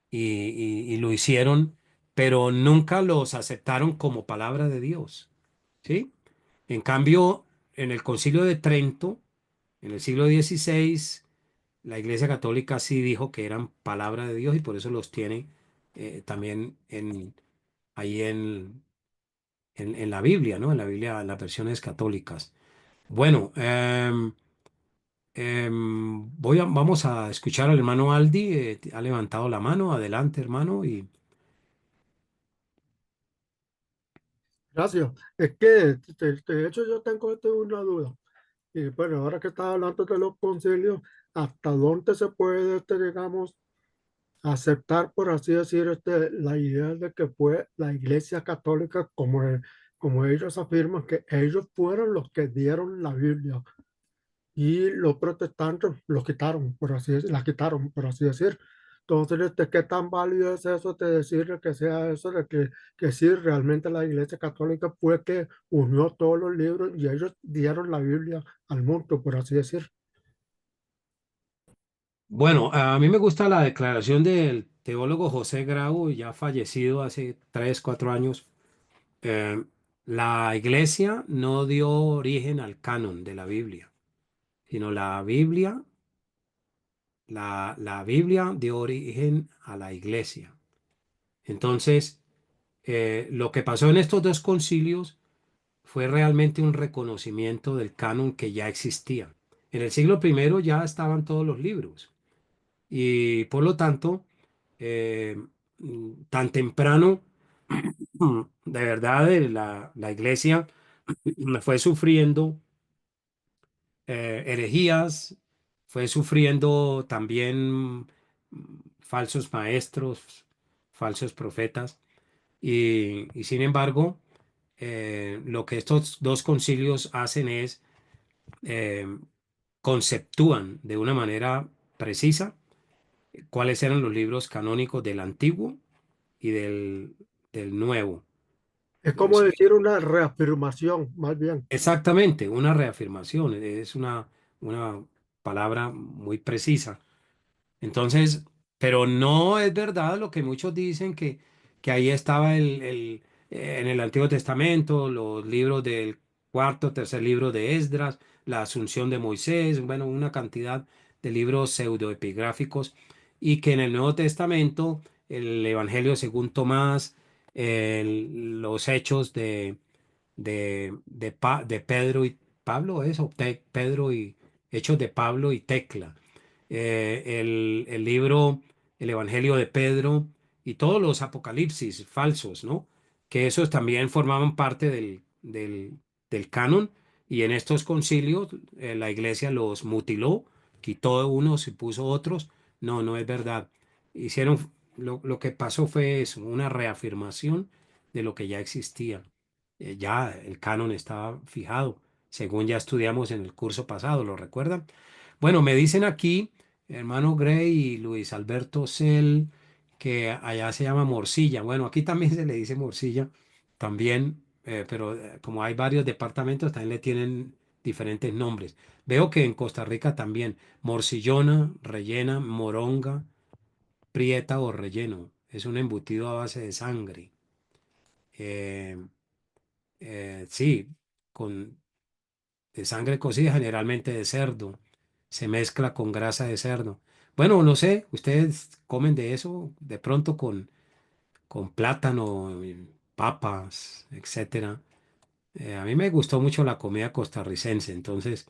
y lo hicieron, pero nunca los aceptaron como palabra de Dios, ¿sí? En cambio, en el Concilio de Trento, en el siglo XVI, la Iglesia Católica sí dijo que eran palabra de Dios y por eso los tiene también ahí en la Biblia, ¿no? En la Biblia, en las versiones católicas. Bueno, vamos a escuchar al hermano Aldi, ha levantado la mano, adelante hermano. Gracias. Es que, de hecho, yo tengo una duda. Y bueno, ahora que estás hablando de los concilios, ¿hasta dónde se puede, digamos, aceptar, por así decir, la idea de que fue la Iglesia Católica, como ellos afirman, que ellos fueron los que dieron la Biblia y los protestantes los quitaron, la quitaron, por así decir? Entonces, ¿qué tan válido es eso de decir que sea eso, de que sí, realmente la Iglesia Católica fue que unió todos los libros y ellos dieron la Biblia al mundo, por así decir? Bueno, a mí me gusta la declaración del teólogo José Grau, ya fallecido hace 3, 4 años. Eh, la iglesia no dio origen al canon de la Biblia. sino la Biblia dio origen a la iglesia. Entonces, lo que pasó en estos dos concilios fue realmente un reconocimiento del canon que ya existía. En el siglo I ya estaban todos los libros y por lo tanto, tan temprano, de verdad, la iglesia fue sufriendo herejías, fue sufriendo también falsos maestros, falsos profetas, y sin embargo, lo que estos dos concilios hacen es eh, conceptúan de una manera precisa cuáles eran los libros canónicos del Antiguo y del Nuevo. Es como decir una reafirmación, más bien. Exactamente, una reafirmación, es una palabra muy precisa. Entonces, pero no es verdad lo que muchos dicen que ahí estaba en el Antiguo Testamento, los libros del cuarto, tercer libro de Esdras, la Asunción de Moisés, bueno, una cantidad de libros pseudoepigráficos, y que en el Nuevo Testamento, el Evangelio según Tomás, los hechos de Pedro y Pablo, eso, Pedro y hechos de Pablo y Tecla, el libro, el Evangelio de Pedro y todos los apocalipsis falsos, ¿no? Que esos también formaban parte del canon, y en estos concilios la iglesia los mutiló, quitó unos y puso otros. No, no es verdad. Hicieron, lo que pasó fue eso, una reafirmación de lo que ya existía. Ya el canon estaba fijado, según ya estudiamos en el curso pasado, ¿lo recuerdan? Bueno, me dicen aquí, hermano Gray y Luis Alberto Cel, que allá se llama morcilla. Bueno, aquí también se le dice morcilla, también, pero como hay varios departamentos, también le tienen diferentes nombres. Veo que en Costa Rica también, morcillona, rellena, moronga, prieta o relleno. Es un embutido a base de sangre. Eh, sí, con de sangre cocida, generalmente de cerdo. Se mezcla con grasa de cerdo. Bueno, no sé, ustedes comen de eso de pronto con plátano, papas, etcétera. A mí me gustó mucho la comida costarricense, entonces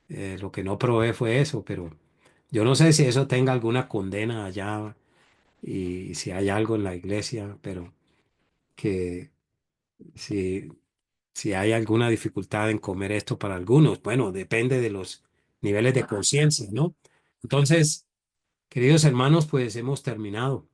lo que no probé fue eso, pero yo no sé si eso tenga alguna condena allá y si hay algo en la iglesia, pero que si, si hay alguna dificultad en comer esto para algunos, bueno, depende de los niveles de conciencia, ¿no? Entonces, queridos hermanos, pues hemos terminado.